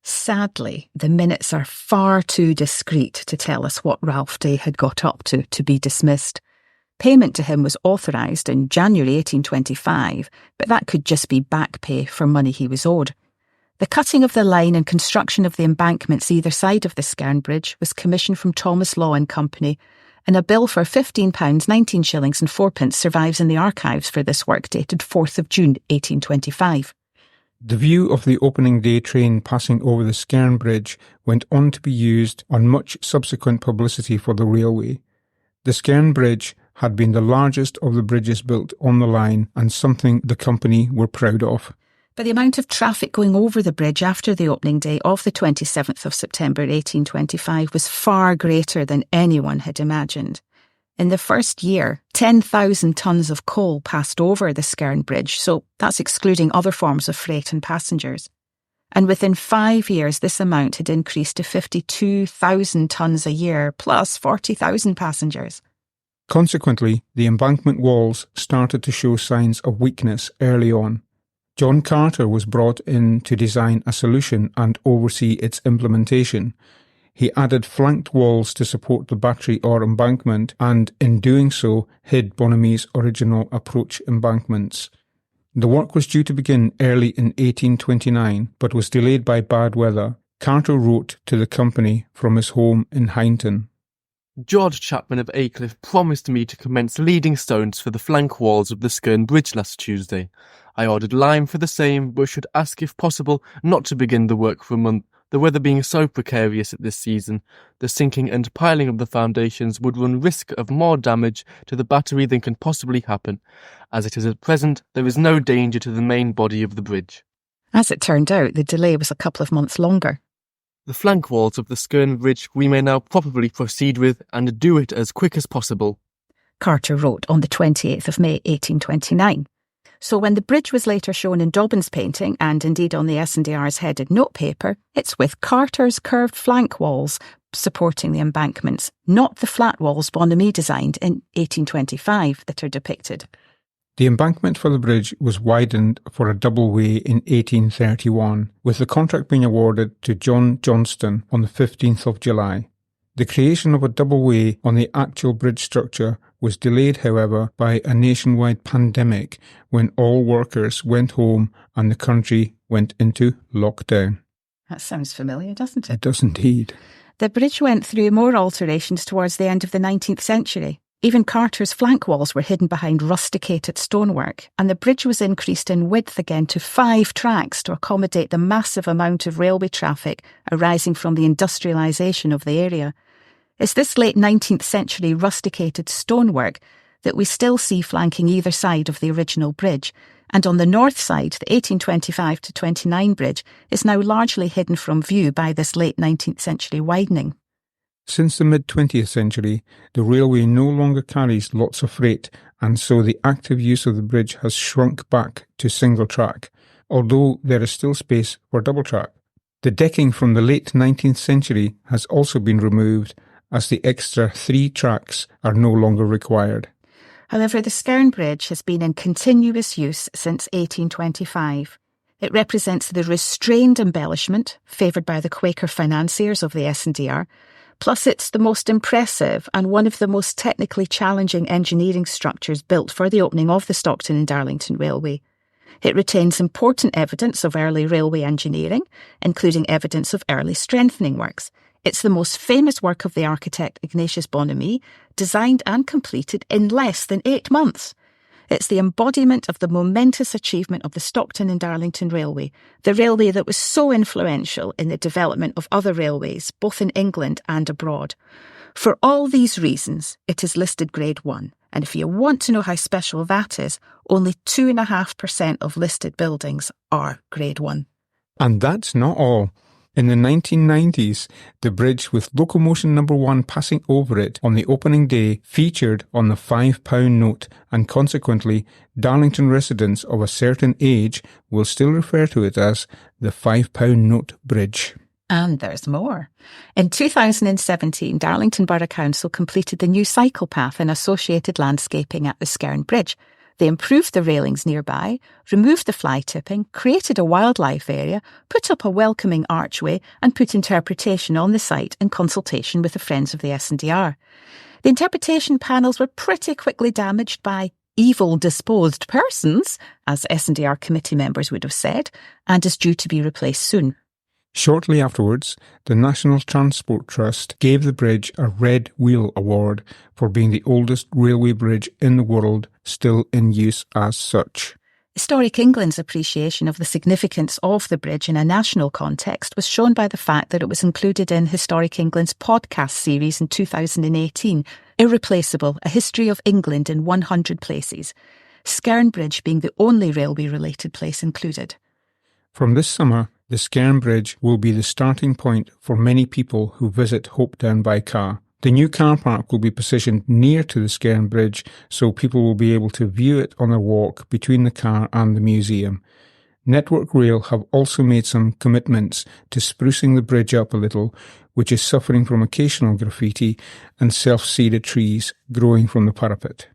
Sadly, the minutes are far too discreet to tell us what Ralph Day had got up to be dismissed. Payment to him was authorised in January 1825, but that could just be back pay for money he was owed. The cutting of the line and construction of the embankments either side of the Skerne Bridge was commissioned from Thomas Law and Company, and a bill for £15, 19 shillings and 4p survives in the archives for this work dated 4th of June 1825. The view of the opening day train passing over the Skerne Bridge went on to be used on much subsequent publicity for the railway. The Skerne Bridge had been the largest of the bridges built on the line and something the company were proud of. But the amount of traffic going over the bridge after the opening day of the 27th of September 1825 was far greater than anyone had imagined. In the first year, 10,000 tonnes of coal passed over the Skerne Bridge, so that's excluding other forms of freight and passengers. And within 5 years, this amount had increased to 52,000 tonnes a year, plus 40,000 passengers. Consequently, the embankment walls started to show signs of weakness early on. John Carter was brought in to design a solution and oversee its implementation. He added flanked walls to support the battery or embankment and, in doing so, hid Bonomy's original approach embankments. The work was due to begin early in 1829, but was delayed by bad weather. Carter wrote to the company from his home in Hindon. George Chapman of Aycliffe promised me to commence leading stones for the flank walls of the Skerne Bridge last Tuesday. I ordered lime for the same, but should ask if possible not to begin the work for a month, the weather being so precarious at this season. The sinking and piling of the foundations would run risk of more damage to the battery than can possibly happen. As it is at present, there is no danger to the main body of the bridge. As it turned out, the delay was a couple of months longer. The flank walls of the Skerne Bridge we may now probably proceed with and do it as quick as possible. Carter wrote on the 28th of May 1829. So when the bridge was later shown in Dobbin's painting, and indeed on the S&DR's headed notepaper, it's with Carter's curved flank walls supporting the embankments, not the flat walls Bonamy designed in 1825 that are depicted. The embankment for the bridge was widened for a double-way in 1831, with the contract being awarded to John Johnston on the 15th of July. The creation of a double-way on the actual bridge structure was delayed, however, by a nationwide pandemic when all workers went home and the country went into lockdown. That sounds familiar, doesn't it? It does indeed. The bridge went through more alterations towards the end of the 19th century. Even Carter's flank walls were hidden behind rusticated stonework, and the bridge was increased in width again to 5 tracks to accommodate the massive amount of railway traffic arising from the industrialisation of the area. It's this late 19th century rusticated stonework that we still see flanking either side of the original bridge, and on the north side, the 1825 to 29 bridge is now largely hidden from view by this late 19th century widening. Since the mid-20th century, the railway no longer carries lots of freight, and so the active use of the bridge has shrunk back to single track, although there is still space for double track. The decking from the late 19th century has also been removed, as the extra 3 tracks are no longer required. However, the Skerne Bridge has been in continuous use since 1825. It represents the restrained embellishment favoured by the Quaker financiers of the S&DR, plus it's the most impressive and one of the most technically challenging engineering structures built for the opening of the Stockton and Darlington Railway. It retains important evidence of early railway engineering, including evidence of early strengthening works. It's the most famous work of the architect Ignatius Bonamy, designed and completed in less than 8 months. It's the embodiment of the momentous achievement of the Stockton and Darlington Railway, the railway that was so influential in the development of other railways, both in England and abroad. For all these reasons, it is listed Grade 1, and if you want to know how special that is, only 2.5% of listed buildings are Grade 1. And that's not all. In the 1990s, the bridge with Locomotion No. 1 passing over it on the opening day featured on the £5 note, and consequently, Darlington residents of a certain age will still refer to it as the £5 note bridge. And there's more. In 2017, Darlington Borough Council completed the new cycle path and associated landscaping at the Skerne Bridge. They improved the railings nearby, removed the fly tipping, created a wildlife area, put up a welcoming archway and put interpretation on the site in consultation with the Friends of the S&DR. The interpretation panels were pretty quickly damaged by evil-disposed persons, as S&DR committee members would have said, and is due to be replaced soon. Shortly afterwards, the National Transport Trust gave the bridge a Red Wheel Award for being the oldest railway bridge in the world still in use as such. Historic England's appreciation of the significance of the bridge in a national context was shown by the fact that it was included in Historic England's podcast series in 2018, Irreplaceable, A History of England in 100 Places, Skerne Bridge being the only railway-related place included. From this summer, the Skerne Bridge will be the starting point for many people who visit Hopetown by car. The new car park will be positioned near to the Skerne Bridge, so people will be able to view it on their walk between the car and the museum. Network Rail have also made some commitments to sprucing the bridge up a little, which is suffering from occasional graffiti and self-seeded trees growing from the parapet.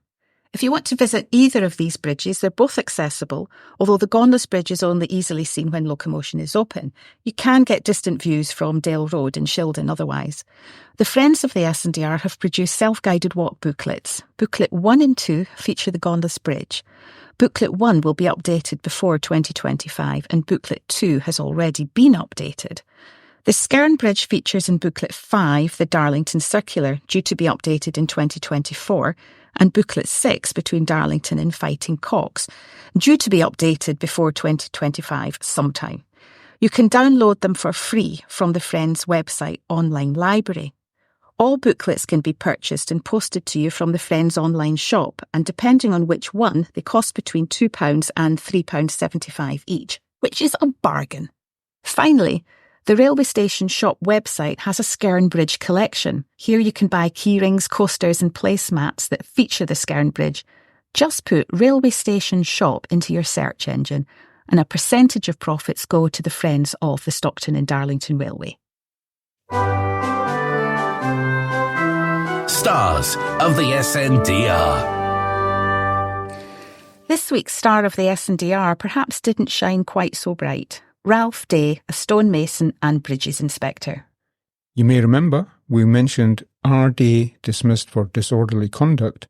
If you want to visit either of these bridges, they're both accessible, although the Gaunless Bridge is only easily seen when Locomotion is open. You can get distant views from Dale Road in Shildon otherwise. The Friends of the SNDR have produced self-guided walk booklets. Booklet 1 and 2 feature the Gaunless Bridge. Booklet 1 will be updated before 2025 and Booklet 2 has already been updated. The Skerne Bridge features in Booklet 5 the Darlington Circular, due to be updated in 2024, and Booklet 6 between Darlington and Fighting Cocks, due to be updated before 2025 sometime. You can download them for free from the Friends website online library. All booklets can be purchased and posted to you from the Friends online shop, and depending on which one, they cost between £2 and £3.75 each, which is a bargain. Finally, the railway station shop website has a Skerne Bridge collection. Here you can buy keyrings, coasters and placemats that feature the Skerne Bridge. Just put railway station shop into your search engine and a percentage of profits go to the Friends of the Stockton and Darlington Railway. Stars of the SNDR. This week's star of the SNDR perhaps didn't shine quite so bright. Ralph Day, a stonemason and bridges inspector. You may remember we mentioned R. Day dismissed for disorderly conduct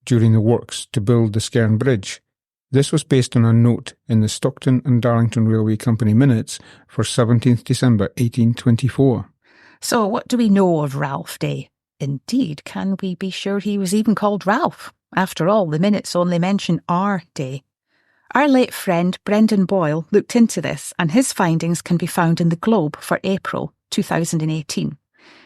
during the works to build the Skerne Bridge. This was based on a note in the Stockton and Darlington Railway Company minutes for 17th December 1824. So what do we know of Ralph Day? Indeed, can we be sure he was even called Ralph? After all, the minutes only mention R. Day. Our late friend Brendan Boyle looked into this, and his findings can be found in the Globe for April 2018.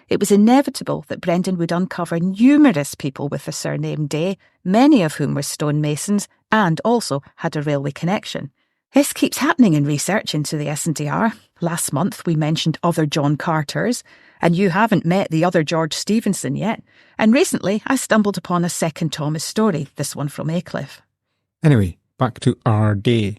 It was inevitable that Brendan would uncover numerous people with the surname Day, many of whom were stonemasons and also had a railway connection. This keeps happening in research into the SNDR. Last month we mentioned other John Carters, and you haven't met the other George Stevenson yet. And recently I stumbled upon a second Thomas story, this one from Aycliffe. Anyway, back to our Day.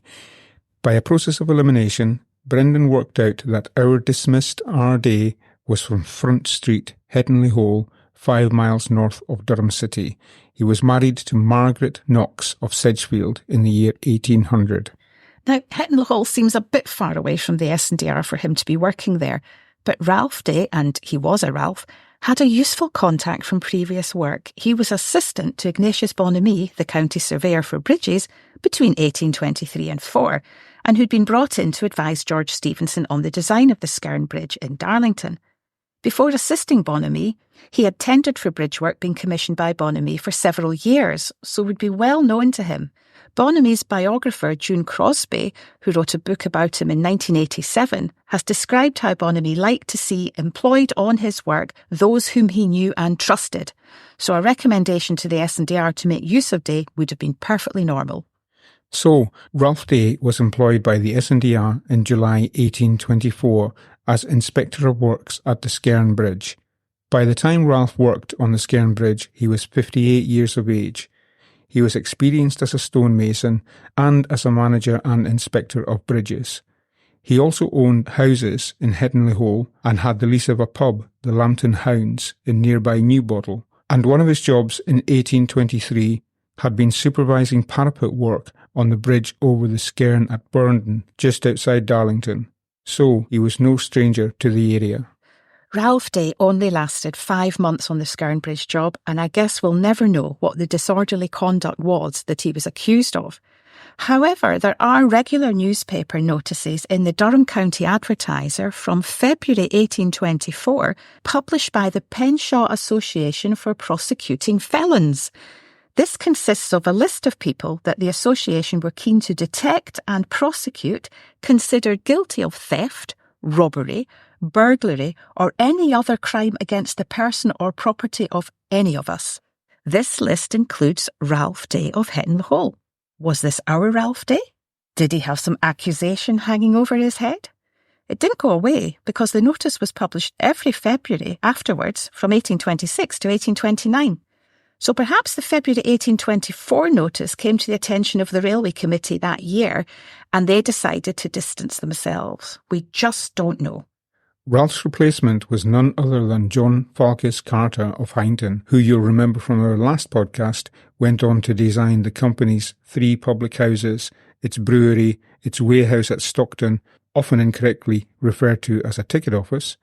By a process of elimination, Brendan worked out that our dismissed R. Day was from Front Street, Headingley Hole, 5 miles north of Durham City. He was married to Margaret Knox of Sedgefield in the year 1800. Now, Headingley Hole seems a bit far away from the SNDR for him to be working there, but Ralph Day, and he was a Ralph, had a useful contact from previous work. He was assistant to Ignatius Bonamy, the county surveyor for bridges, between 1823 and 4, and who'd been brought in to advise George Stevenson on the design of the Skerne Bridge in Darlington. Before assisting Bonamy, he had tendered for bridge work being commissioned by Bonamy for several years, so would be well known to him. Bonamy's biographer, June Crosby, who wrote a book about him in 1987, has described how Bonamy liked to see employed on his work those whom he knew and trusted. So a recommendation to the SNDR to make use of Day would have been perfectly normal. So, Ralph Day was employed by the SNDR in July 1824 as Inspector of Works at the Skerne Bridge. By the time Ralph worked on the Skerne Bridge, he was 58 years of age. He was experienced as a stonemason and as a manager and inspector of bridges. He also owned houses in Headingley Hole and had the lease of a pub, the Lambton Hounds, in nearby Newbottle. And one of his jobs in 1823 had been supervising parapet work on the bridge over the Skerne at Burnden, just outside Darlington. So he was no stranger to the area. Ralph Day only lasted 5 months on the Skerne Bridge job, and I guess we'll never know what the disorderly conduct was that he was accused of. However, there are regular newspaper notices in the Durham County Advertiser from February 1824, published by the Penshaw Association for Prosecuting Felons. This consists of a list of people that the association were keen to detect and prosecute, considered guilty of theft, robbery, burglary, or any other crime against the person or property of any of us. This list includes Ralph Day of Headingley Hole. Was this our Ralph Day? Did he have some accusation hanging over his head? It didn't go away because the notice was published every February afterwards from 1826 to 1829. So perhaps the February 1824 notice came to the attention of the Railway Committee that year and they decided to distance themselves. We just don't know. Ralph's replacement was none other than John Falkis Carter of Hindon, who you'll remember from our last podcast went on to design the company's 3 public houses, its brewery, its warehouse at Stockton, often incorrectly referred to as a ticket office,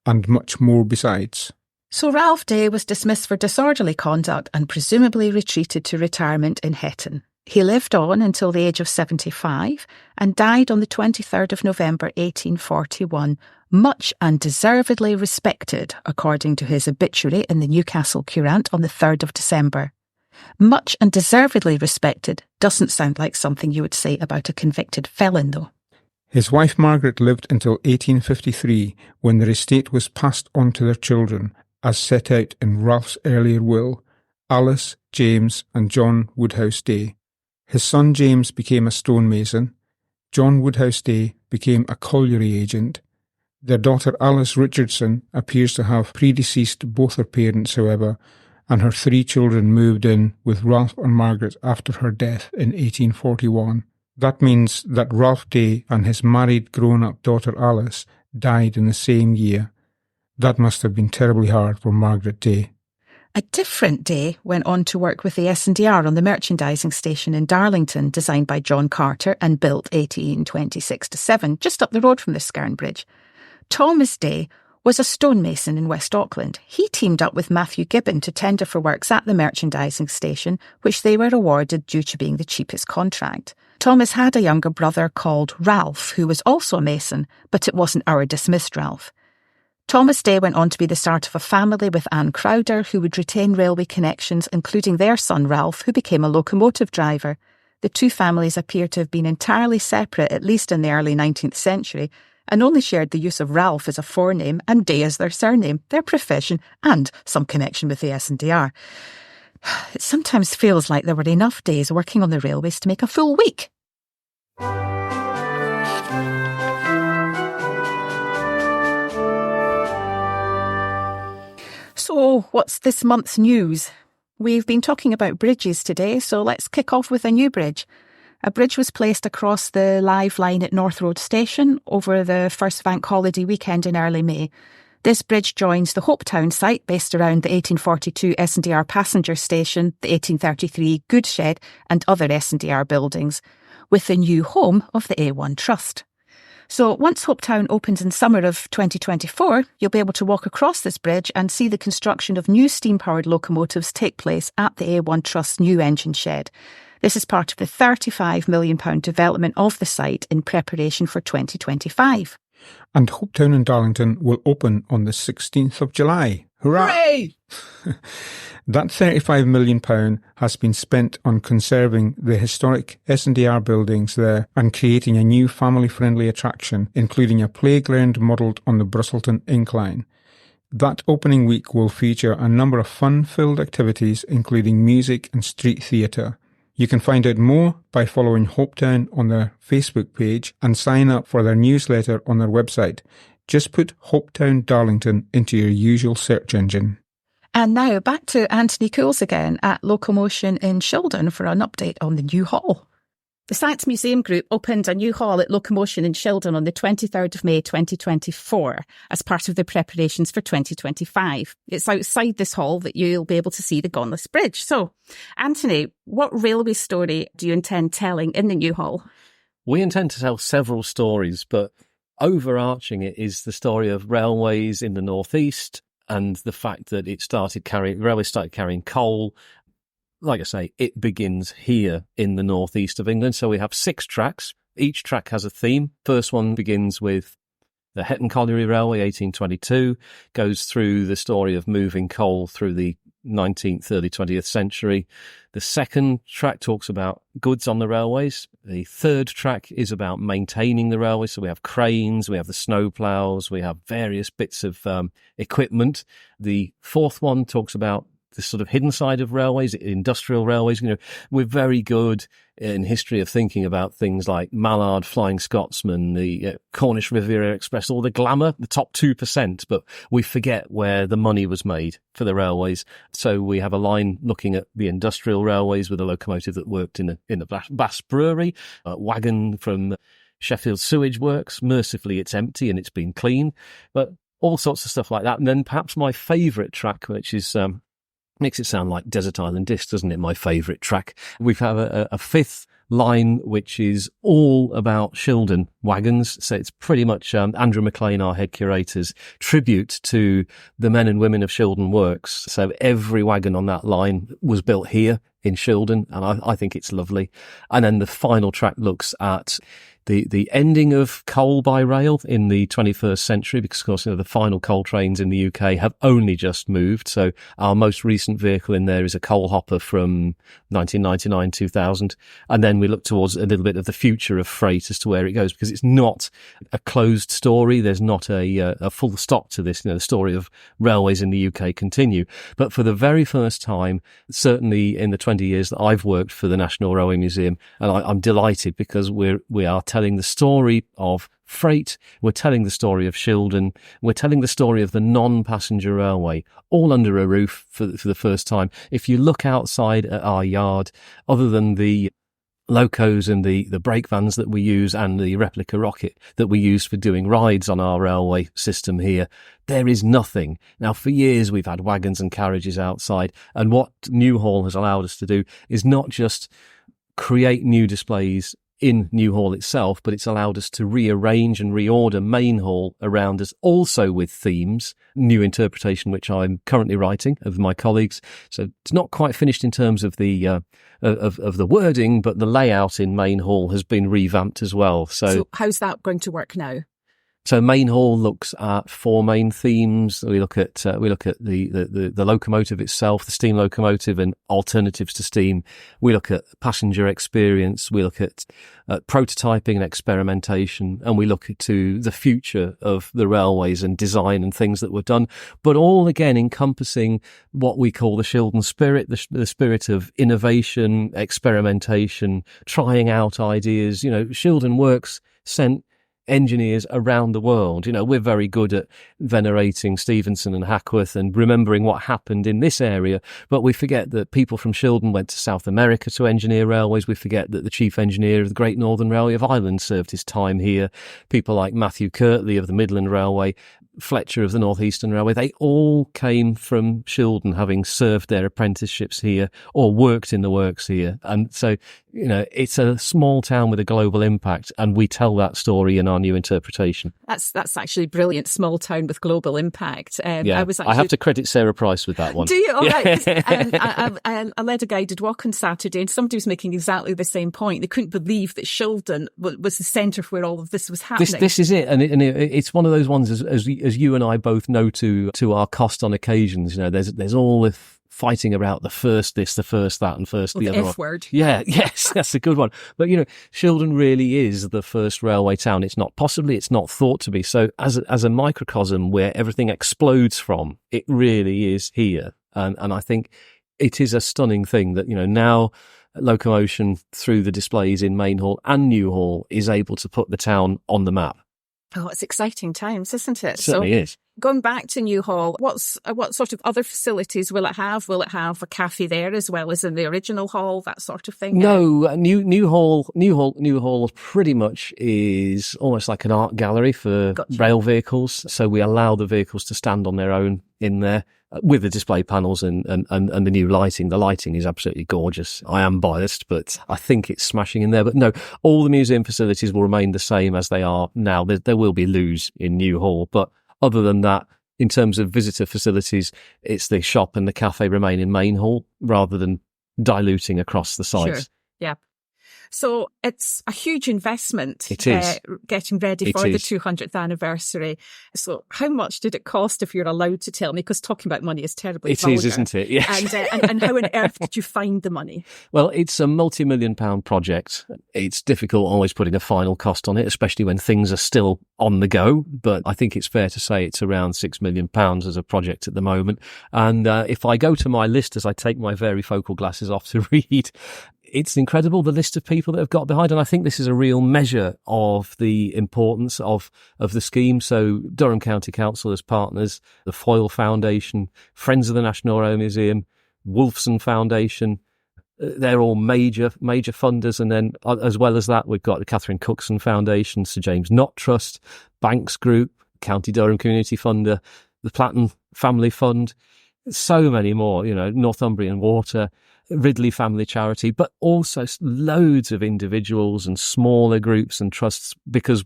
and much more besides. So Ralph Day was dismissed for disorderly conduct and presumably retreated to retirement in Hetton. He lived on until the age of 75 and died on the 23rd of November 1841, much and deservedly respected, according to his obituary in the Newcastle Courant on the 3rd of December. Much and deservedly respected doesn't sound like something you would say about a convicted felon, though. His wife Margaret lived until 1853, when their estate was passed on to their children, as set out in Ralph's earlier will, Alice, James and John Woodhouse Day. His son James became a stonemason. John Woodhouse Day became a colliery agent. Their daughter Alice Richardson appears to have predeceased both her parents, however, and her 3 children moved in with Ralph and Margaret after her death in 1841. That means that Ralph Day and his married grown-up daughter Alice died in the same year. That must have been terribly hard for Margaret Day. A different Day went on to work with the S&DR on the merchandising station in Darlington, designed by John Carter and built 1826-7, just up the road from the Skerne Bridge. Thomas Day was a stonemason in West Auckland. He teamed up with Matthew Gibbon to tender for works at the merchandising station, which they were awarded due to being the cheapest contract. Thomas had a younger brother called Ralph, who was also a mason, but it wasn't our dismissed Ralph. Thomas Day went on to be the start of a family with Anne Crowder, who would retain railway connections, including their son Ralph, who became a locomotive driver. The 2 families appear to have been entirely separate, at least in the early 19th century, and only shared the use of Ralph as a forename and Day as their surname, their profession, and some connection with the S&DR. It sometimes feels like there were enough days working on the railways to make a full week. So, what's this month's news? We've been talking about bridges today, so let's kick off with a new bridge. A bridge was placed across the live line at North Road Station over the first bank holiday weekend in early May. This bridge joins the Hopetown site based around the 1842 S&DR passenger station, the 1833 goods shed and other S&DR buildings, with the new home of the A1 Trust. So once Hopetown opens in summer of 2024, you'll be able to walk across this bridge and see the construction of new steam-powered locomotives take place at the A1 Trust's new engine shed. This is part of the £35 million development of the site in preparation for 2025. And Hopetown and Darlington will open on the 16th of July. Hurrah! Hooray! That £35 million has been spent on conserving the historic S&DR buildings there and creating a new family-friendly attraction, including a playground modelled on the Brusselton Incline. That opening week will feature a number of fun-filled activities, including music and street theatre. You can find out more by following Hopetown on their Facebook page and sign up for their newsletter on their website. Just put Hopetown Darlington into your usual search engine. And now back to Anthony Coulls again at Locomotion in Shildon for an update on the new hall. The Science Museum Group opened a new hall at Locomotion in Shildon on the 23rd of May 2024 as part of the preparations for 2025. It's outside this hall that you'll be able to see the Gaunless Bridge. So, Anthony, what railway story do you intend telling in the new hall? We intend to tell several stories, but overarching it is the story of railways in the northeast and the fact that railways started carrying coal. Like I say, it begins here in the northeast of England. So we have 6 tracks. Each track has a theme. First one begins with the Hetton Colliery Railway, 1822, goes through the story of moving coal through the 19th, early 20th century. The second track talks about goods on the railways. The third track is about maintaining the railway. So we have cranes, we have the snow ploughs, we have various bits of equipment. The fourth one talks about the sort of hidden side of railways, industrial railways. We're very good in history of thinking about things like Mallard, Flying Scotsman, the Cornish Riviera Express, all the glamour, the top 2%, but we forget where the money was made for the railways. So we have a line looking at the industrial railways with a locomotive that worked in the Bass Brewery, a wagon from Sheffield Sewage Works. Mercifully, it's empty and it's been cleaned, but all sorts of stuff like that. And then perhaps my favourite track, which is makes it sound like Desert Island Discs, doesn't it? My favourite track. We have a fifth line which is all about Shildon wagons. So it's pretty much Andrew MacLean, our head curator's tribute to the men and women of Shildon Works. So every wagon on that line was built here in Shildon, and I think it's lovely. And then the final track looks at the ending of coal by rail in the 21st century, because of course, the final coal trains in the UK have only just moved. So our most recent vehicle in there is a coal hopper from 1999, 2000. And then we look towards a little bit of the future of freight as to where it goes, because it's not a closed story. There's not a full stop to this. The story of railways in the UK continue. But for the very first time, certainly in the 20 years that I've worked for the National Railway Museum, and I'm delighted because we are telling the story of freight, we're telling the story of Shildon, we're telling the story of the non-passenger railway, all under a roof for the first time. If you look outside at our yard, other than the locos and the brake vans that we use and the replica rocket that we use for doing rides on our railway system here, there is nothing. Now, for years, we've had wagons and carriages outside, and what Newhall has allowed us to do is not just create new displays in Newhall itself, but it's allowed us to rearrange and reorder Main Hall around us, also with themes, new interpretation, which I'm currently writing of my colleagues. So it's not quite finished in terms of the of the wording, but the layout in Main Hall has been revamped as well. So how's that going to work now? So Main Hall looks at four main themes. We look at the locomotive itself, the steam locomotive, and alternatives to steam. We look at passenger experience. We look at prototyping and experimentation, and we look to the future of the railways and design and things that were done. But all again encompassing what we call the Shildon spirit, the spirit of innovation, experimentation, trying out ideas. Shildon Works sent engineers around the world. We're very good at venerating Stephenson and Hackworth and remembering what happened in this area, but we forget that people from Shildon went to South America to engineer railways. We forget that the chief engineer of the Great Northern Railway of Ireland served his time here. People like Matthew Kirtley of the Midland Railway, Fletcher of the North Eastern Railway, they all came from Shildon, having served their apprenticeships here or worked in the works here. And so, it's a small town with a global impact, and we tell that story in our new interpretation. That's actually brilliant. Small town with global impact. I have to credit Sarah Price with that one. Do you? All right. I led a guided walk on Saturday, and somebody was making exactly the same point. They couldn't believe that Shildon was the centre where all of this was happening. This is it, and it's one of those ones as you and I both know to our cost on occasions. There's all the fighting about the first this, the first that, and first the other F word. Yeah, yes, that's a good one. But Shildon really is the first railway town. It's not thought to be. So as a microcosm where everything explodes from, it really is here. And I think it is a stunning thing that now Locomotion, through the displays in Main Hall and New Hall, is able to put the town on the map. Oh, it's exciting times, isn't it? It certainly is. Going back to New Hall, what sort of other facilities will it have? Will it have a cafe there as well as in the original hall, that sort of thing? No, New Hall pretty much is almost like an art gallery for rail vehicles. So we allow the vehicles to stand on their own in there with the display panels and the new lighting. The lighting is absolutely gorgeous. I am biased, but I think it's smashing in there. But no, all the museum facilities will remain the same as they are now. There will be loos in New Hall, but other than that, in terms of visitor facilities, it's the shop and the cafe remain in Main Hall rather than diluting across the sites. Sure. Yeah. So it's a huge investment. It is. Getting ready for the 200th anniversary. So how much did it cost, if you're allowed to tell me? Because talking about money is terribly vulgar. It is, isn't it? Yes. And how on earth did you find the money? Well, it's a multi-million-pound project. It's difficult always putting a final cost on it, especially when things are still on the go. But I think it's fair to say it's around £6 million as a project at the moment. And if I go to my list as I take my varifocal glasses off to read, it's incredible, the list of people that have got behind. And I think this is a real measure of the importance of the scheme. So Durham County Council as partners, the Foyle Foundation, Friends of the National Railway Museum, Wolfson Foundation, They're all major funders. And then as well as that, we've got the Catherine Cookson Foundation, Sir James Knott Trust, Banks Group, County Durham Community Funder, the Platten Family Fund, so many more, Northumbrian Water, Ridley Family Charity, but also loads of individuals and smaller groups and trusts, because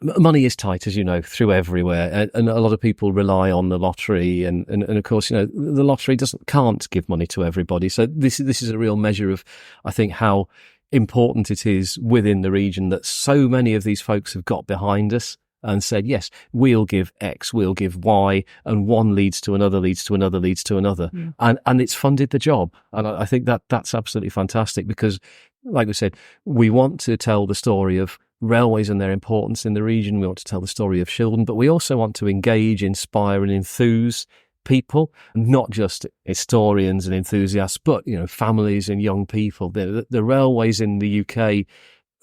money is tight, as you know, through everywhere, and a lot of people rely on the lottery, and of course, the lottery can't give money to everybody. So this is a real measure of, I think, how important it is within the region that so many of these folks have got behind us and said, yes, we'll give X, we'll give Y, and one leads to another, leads to another, leads to another. And it's funded the job. And I think that's absolutely fantastic, because, like we said, we want to tell the story of railways and their importance in the region. We want to tell the story of Shildon, but we also want to engage, inspire and enthuse people, not just historians and enthusiasts, but, families and young people. The railways in the UK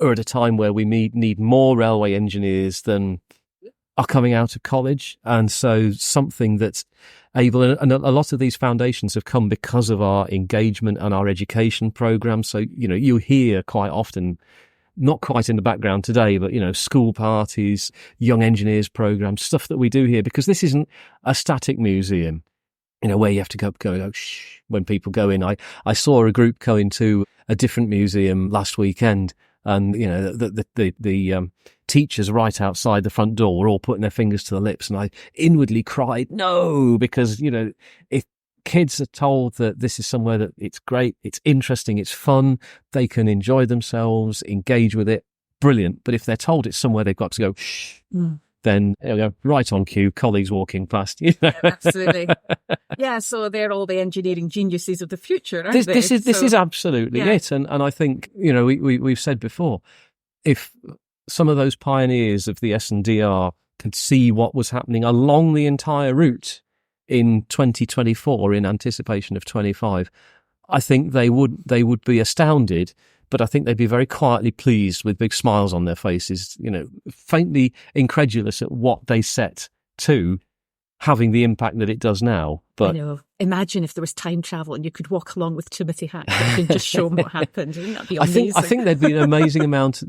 are at a time where we need more railway engineers than are coming out of college. And so something that's able, and a lot of these foundations have come because of our engagement and our education programs. So, you hear quite often, not quite in the background today, but, school parties, young engineers programs, stuff that we do here, because this isn't a static museum, where you have to go shh when people go in. I saw a group going to a different museum last weekend, and, the teachers right outside the front door were all putting their fingers to the lips, and I inwardly cried, no, because, if kids are told that this is somewhere that it's great, it's interesting, it's fun, they can enjoy themselves, engage with it, brilliant. But if they're told it's somewhere they've got to go, shh, then right on cue, colleagues walking past. Yeah, absolutely. Yeah, so they're all the engineering geniuses of the future, aren't they? This is absolutely it. And I think, we've said before, if some of those pioneers of the S&DR could see what was happening along the entire route in 2024 in anticipation of 25, I think they would be astounded, but I think they'd be very quietly pleased with big smiles on their faces, faintly incredulous at what they set to having the impact that it does now. But I know. Imagine if there was time travel and you could walk along with Timothy Hackett and just show them what happened. Wouldn't that be amazing? I think there'd be an amazing amount.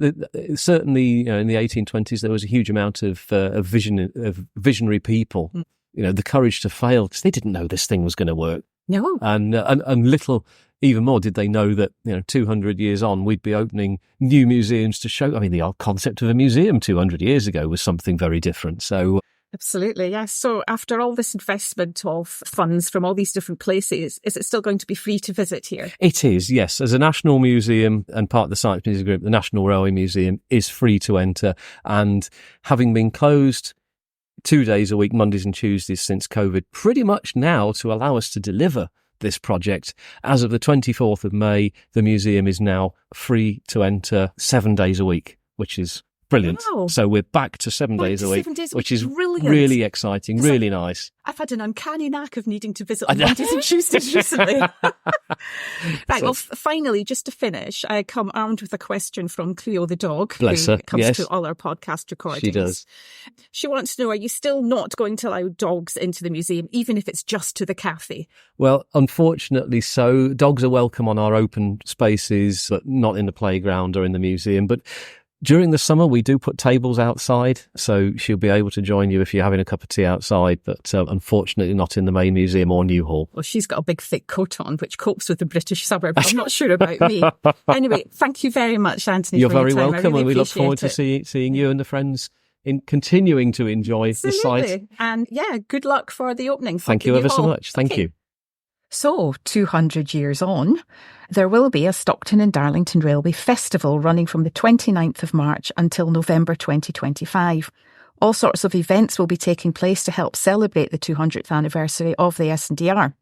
Certainly, in the 1820s, there was a huge amount of visionary people. The courage to fail, because they didn't know this thing was going to work. No. And little, even more, did they know that, 200 years on, we'd be opening new museums to show. I mean, the old concept of a museum 200 years ago was something very different. So. Absolutely, yes. So after all this investment of funds from all these different places, is it still going to be free to visit here? It is, yes. As a national museum and part of the Science Museum Group, the National Railway Museum is free to enter. And having been closed 2 days a week, Mondays and Tuesdays since COVID, pretty much now to allow us to deliver this project, as of the 24th of May, the museum is now free to enter 7 days a week, which is brilliant. Wow. So we're back to 7 days a week, which is brilliant. Really exciting, really nice. I've had an uncanny knack of needing to visit on Mondays and Tuesdays recently. Right, well, finally, just to finish, I come armed with a question from Cleo the dog. Bless her. Comes Yes. to all our podcast recordings. She does. She wants to know, are you still not going to allow dogs into the museum, even if it's just to the cafe? Well, unfortunately so. Dogs are welcome on our open spaces, but not in the playground or in the museum. But during the summer, we do put tables outside, so she'll be able to join you if you're having a cup of tea outside, but unfortunately not in the main museum or New Hall. Well, she's got a big thick coat on, which copes with the British suburb. I'm not sure about me. Anyway, thank you very much, Anthony. You're for your very time. welcome, really and we look forward to appreciate seeing you and the friends in continuing to enjoy the site. Absolutely. And yeah, good luck for the opening. Thank you ever so much. Thank you. So, 200 years on, there will be a Stockton and Darlington Railway Festival running from the 29th of March until November 2025. All sorts of events will be taking place to help celebrate the 200th anniversary of the S&DR.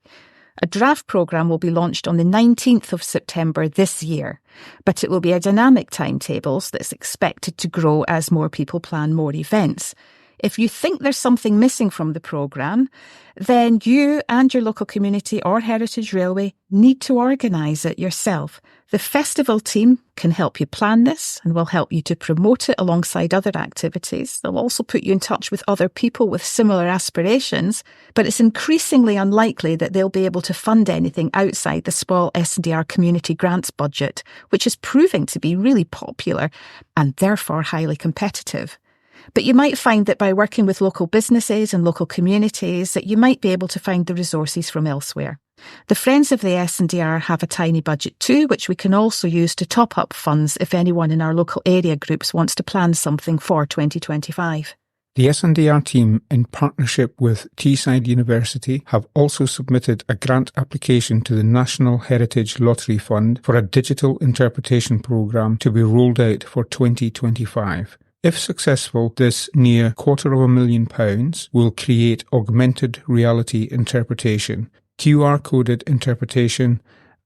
A draft programme will be launched on the 19th of September this year, but it will be a dynamic timetable that's expected to grow as more people plan more events. If you think there's something missing from the programme, then you and your local community or Heritage Railway need to organise it yourself. The festival team can help you plan this and will help you to promote it alongside other activities. They'll also put you in touch with other people with similar aspirations, but it's increasingly unlikely that they'll be able to fund anything outside the small SNDR community grants budget, which is proving to be really popular and therefore highly competitive. But you might find that by working with local businesses and local communities that you might be able to find the resources from elsewhere. The Friends of the SNDR have a tiny budget too, which we can also use to top up funds if anyone in our local area groups wants to plan something for 2025. The SNDR team, in partnership with Teesside University, have also submitted a grant application to the National Heritage Lottery Fund for a digital interpretation programme to be rolled out for 2025. If successful, this near £250,000 will create augmented reality interpretation, QR-coded interpretation,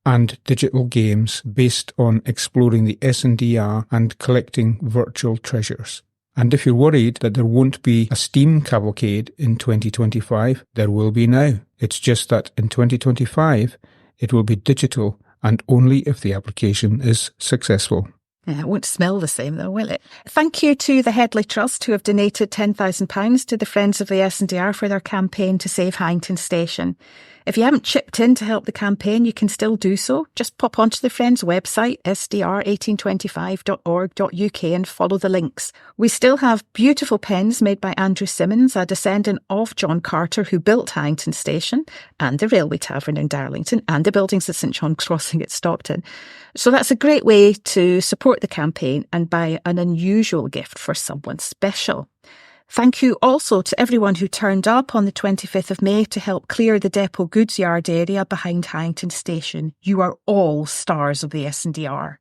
and digital games based on exploring the SNDR and collecting virtual treasures. And if you're worried that there won't be a Steam cavalcade in 2025, there will be now. It's just that in 2025, it will be digital and only if the application is successful. Yeah, it won't smell the same though, will it? Thank you to the Headley Trust who have donated £10,000 to the Friends of the SNDR for their campaign to save Harrington Station. If you haven't chipped in to help the campaign, you can still do so. Just pop onto the Friends website, sdr1825.org.uk, and follow the links. We still have beautiful pens made by Andrew Simmons, a descendant of John Carter, who built Harrington Station and the Railway Tavern in Darlington and the buildings at St John's Crossing at Stockton. So that's a great way to support the campaign and buy an unusual gift for someone special. Thank you also to everyone who turned up on the 25th of May to help clear the depot goods yard area behind Harrington Station. You are all stars of the SNDR.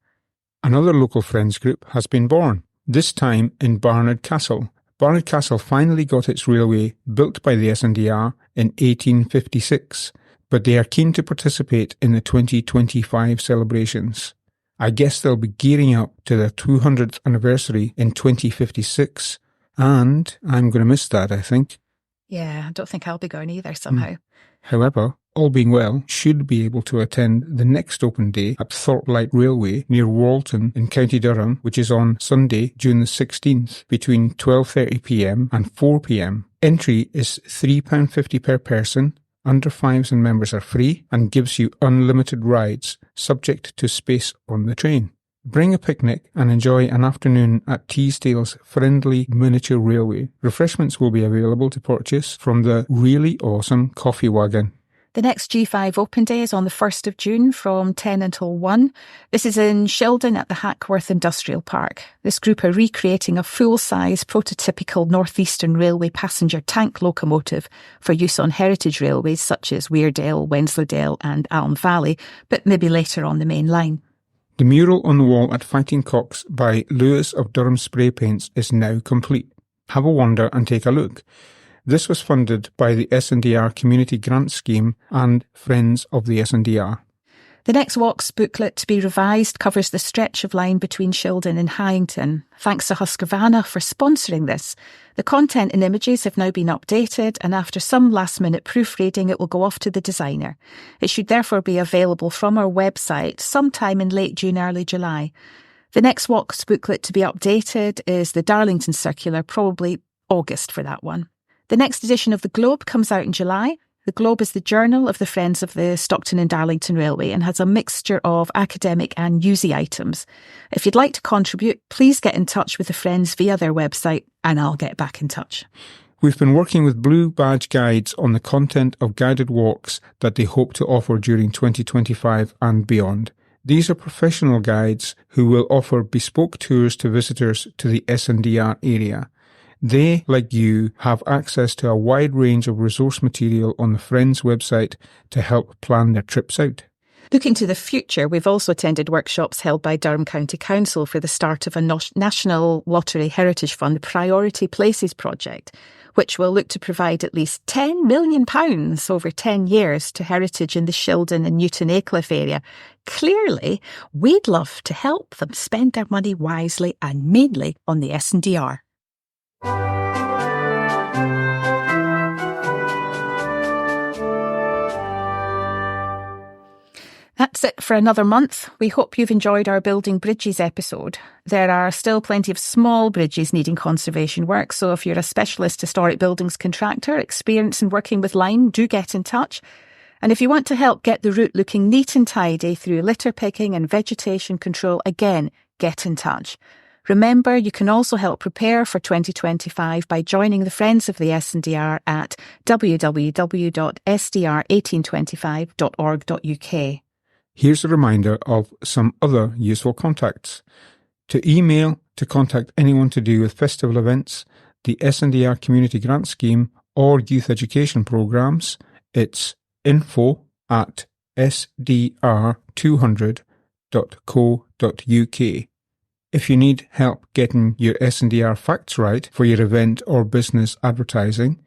Another local Friends group has been born, this time in Barnard Castle. Barnard Castle finally got its railway built by the SNDR in 1856, but they are keen to participate in the 2025 celebrations. I guess they'll be gearing up to their 200th anniversary in 2056. And I'm going to miss that, I think. Yeah, I don't think I'll be going either somehow. However, all being well, should be able to attend the next open day at Thorpe Light Railway near Walton in County Durham, which is on Sunday, June the 16th, between 12:30pm and 4pm. Entry is £3.50 per person. Under 5s and members are free and gives you unlimited rides, subject to space on the train. Bring a picnic and enjoy an afternoon at Teesdale's friendly miniature railway. Refreshments will be available to purchase from the really awesome coffee wagon. The next G5 Open Day is on the 1st of June from 10 until 1. This is in Shildon at the Hackworth Industrial Park. This group are recreating a full-size prototypical Northeastern Railway passenger tank locomotive for use on heritage railways such as Weardale, Wensleydale and Alm Valley, but maybe later on the main line. The mural on the wall at Fighting Cocks by Lewis of Durham Spray Paints is now complete. Have a wander and take a look. This was funded by the SNDR Community Grant Scheme and Friends of the SNDR. The next walk's booklet to be revised covers the stretch of line between Shildon and Harrington. Thanks to Husqvarna for sponsoring this. The content and images have now been updated, and after some last-minute proofreading, it will go off to the designer. It should therefore be available from our website sometime in late June, early July. The next walk's booklet to be updated is the Darlington Circular, probably August for that one. The next edition of The Globe comes out in July. The Globe is the journal of the Friends of the Stockton and Darlington Railway and has a mixture of academic and newsy items. If you'd like to contribute, please get in touch with the Friends via their website and I'll get back in touch. We've been working with Blue Badge Guides on the content of guided walks that they hope to offer during 2025 and beyond. These are professional guides who will offer bespoke tours to visitors to the SNDR area. They, like you, have access to a wide range of resource material on the Friends website to help plan their trips out. Looking to the future, we've also attended workshops held by Durham County Council for the start of a National Lottery Heritage Fund Priority Places project, which will look to provide at least £10 million over 10 years to heritage in the Shildon and Newton Aycliffe area. Clearly, we'd love to help them spend their money wisely and mainly on the SNDR. That's it for another month. We hope you've enjoyed our Building Bridges episode. There are still plenty of small bridges needing conservation work, so if you're a specialist historic buildings contractor experienced in working with lime, do get in touch. And if you want to help get the route looking neat and tidy through litter picking and vegetation control, again, get in touch. Remember, you can also help prepare for 2025 by joining the Friends of the SNDR at www.sdr1825.org.uk. Here's a reminder of some other useful contacts. To email to contact anyone to do with festival events, the SNDR Community Grant Scheme or youth education programmes, it's info@sdr200.co.uk. If you need help getting your SNDR facts right for your event or business advertising,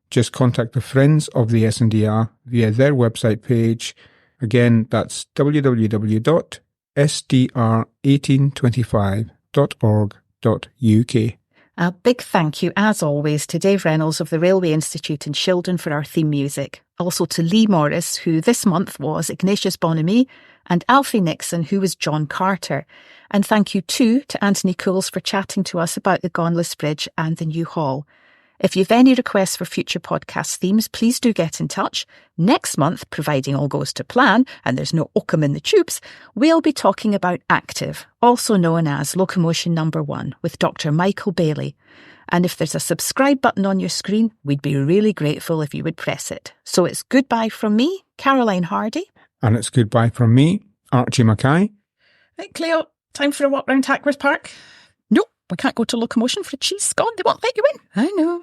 just contact the Friends of the SNDR via their website page. Again, that's www.sdr1825.org.uk. A big thank you, as always, to Dave Reynolds of the Railway Institute in Shildon for our theme music. Also to Lee Morris, who this month was Ignatius Bonamy, and Alfie Nixon, who was John Carter. And thank you too to Anthony Coulls for chatting to us about the Gaunless Bridge and the new hall. If you've any requests for future podcast themes, please do get in touch. Next month, providing all goes to plan and there's no oakum in the tubes, we'll be talking about Active, also known as Locomotion No. 1, with Dr. Michael Bailey. And if there's a subscribe button on your screen, we'd be really grateful if you would press it. So it's goodbye from me, Caroline Hardie. And it's goodbye from me, Archie MacKay. Right, Cleo, time for a walk round Hackworth Park. No, we can't go to Locomotion for a cheese scone. They won't let you in. I know.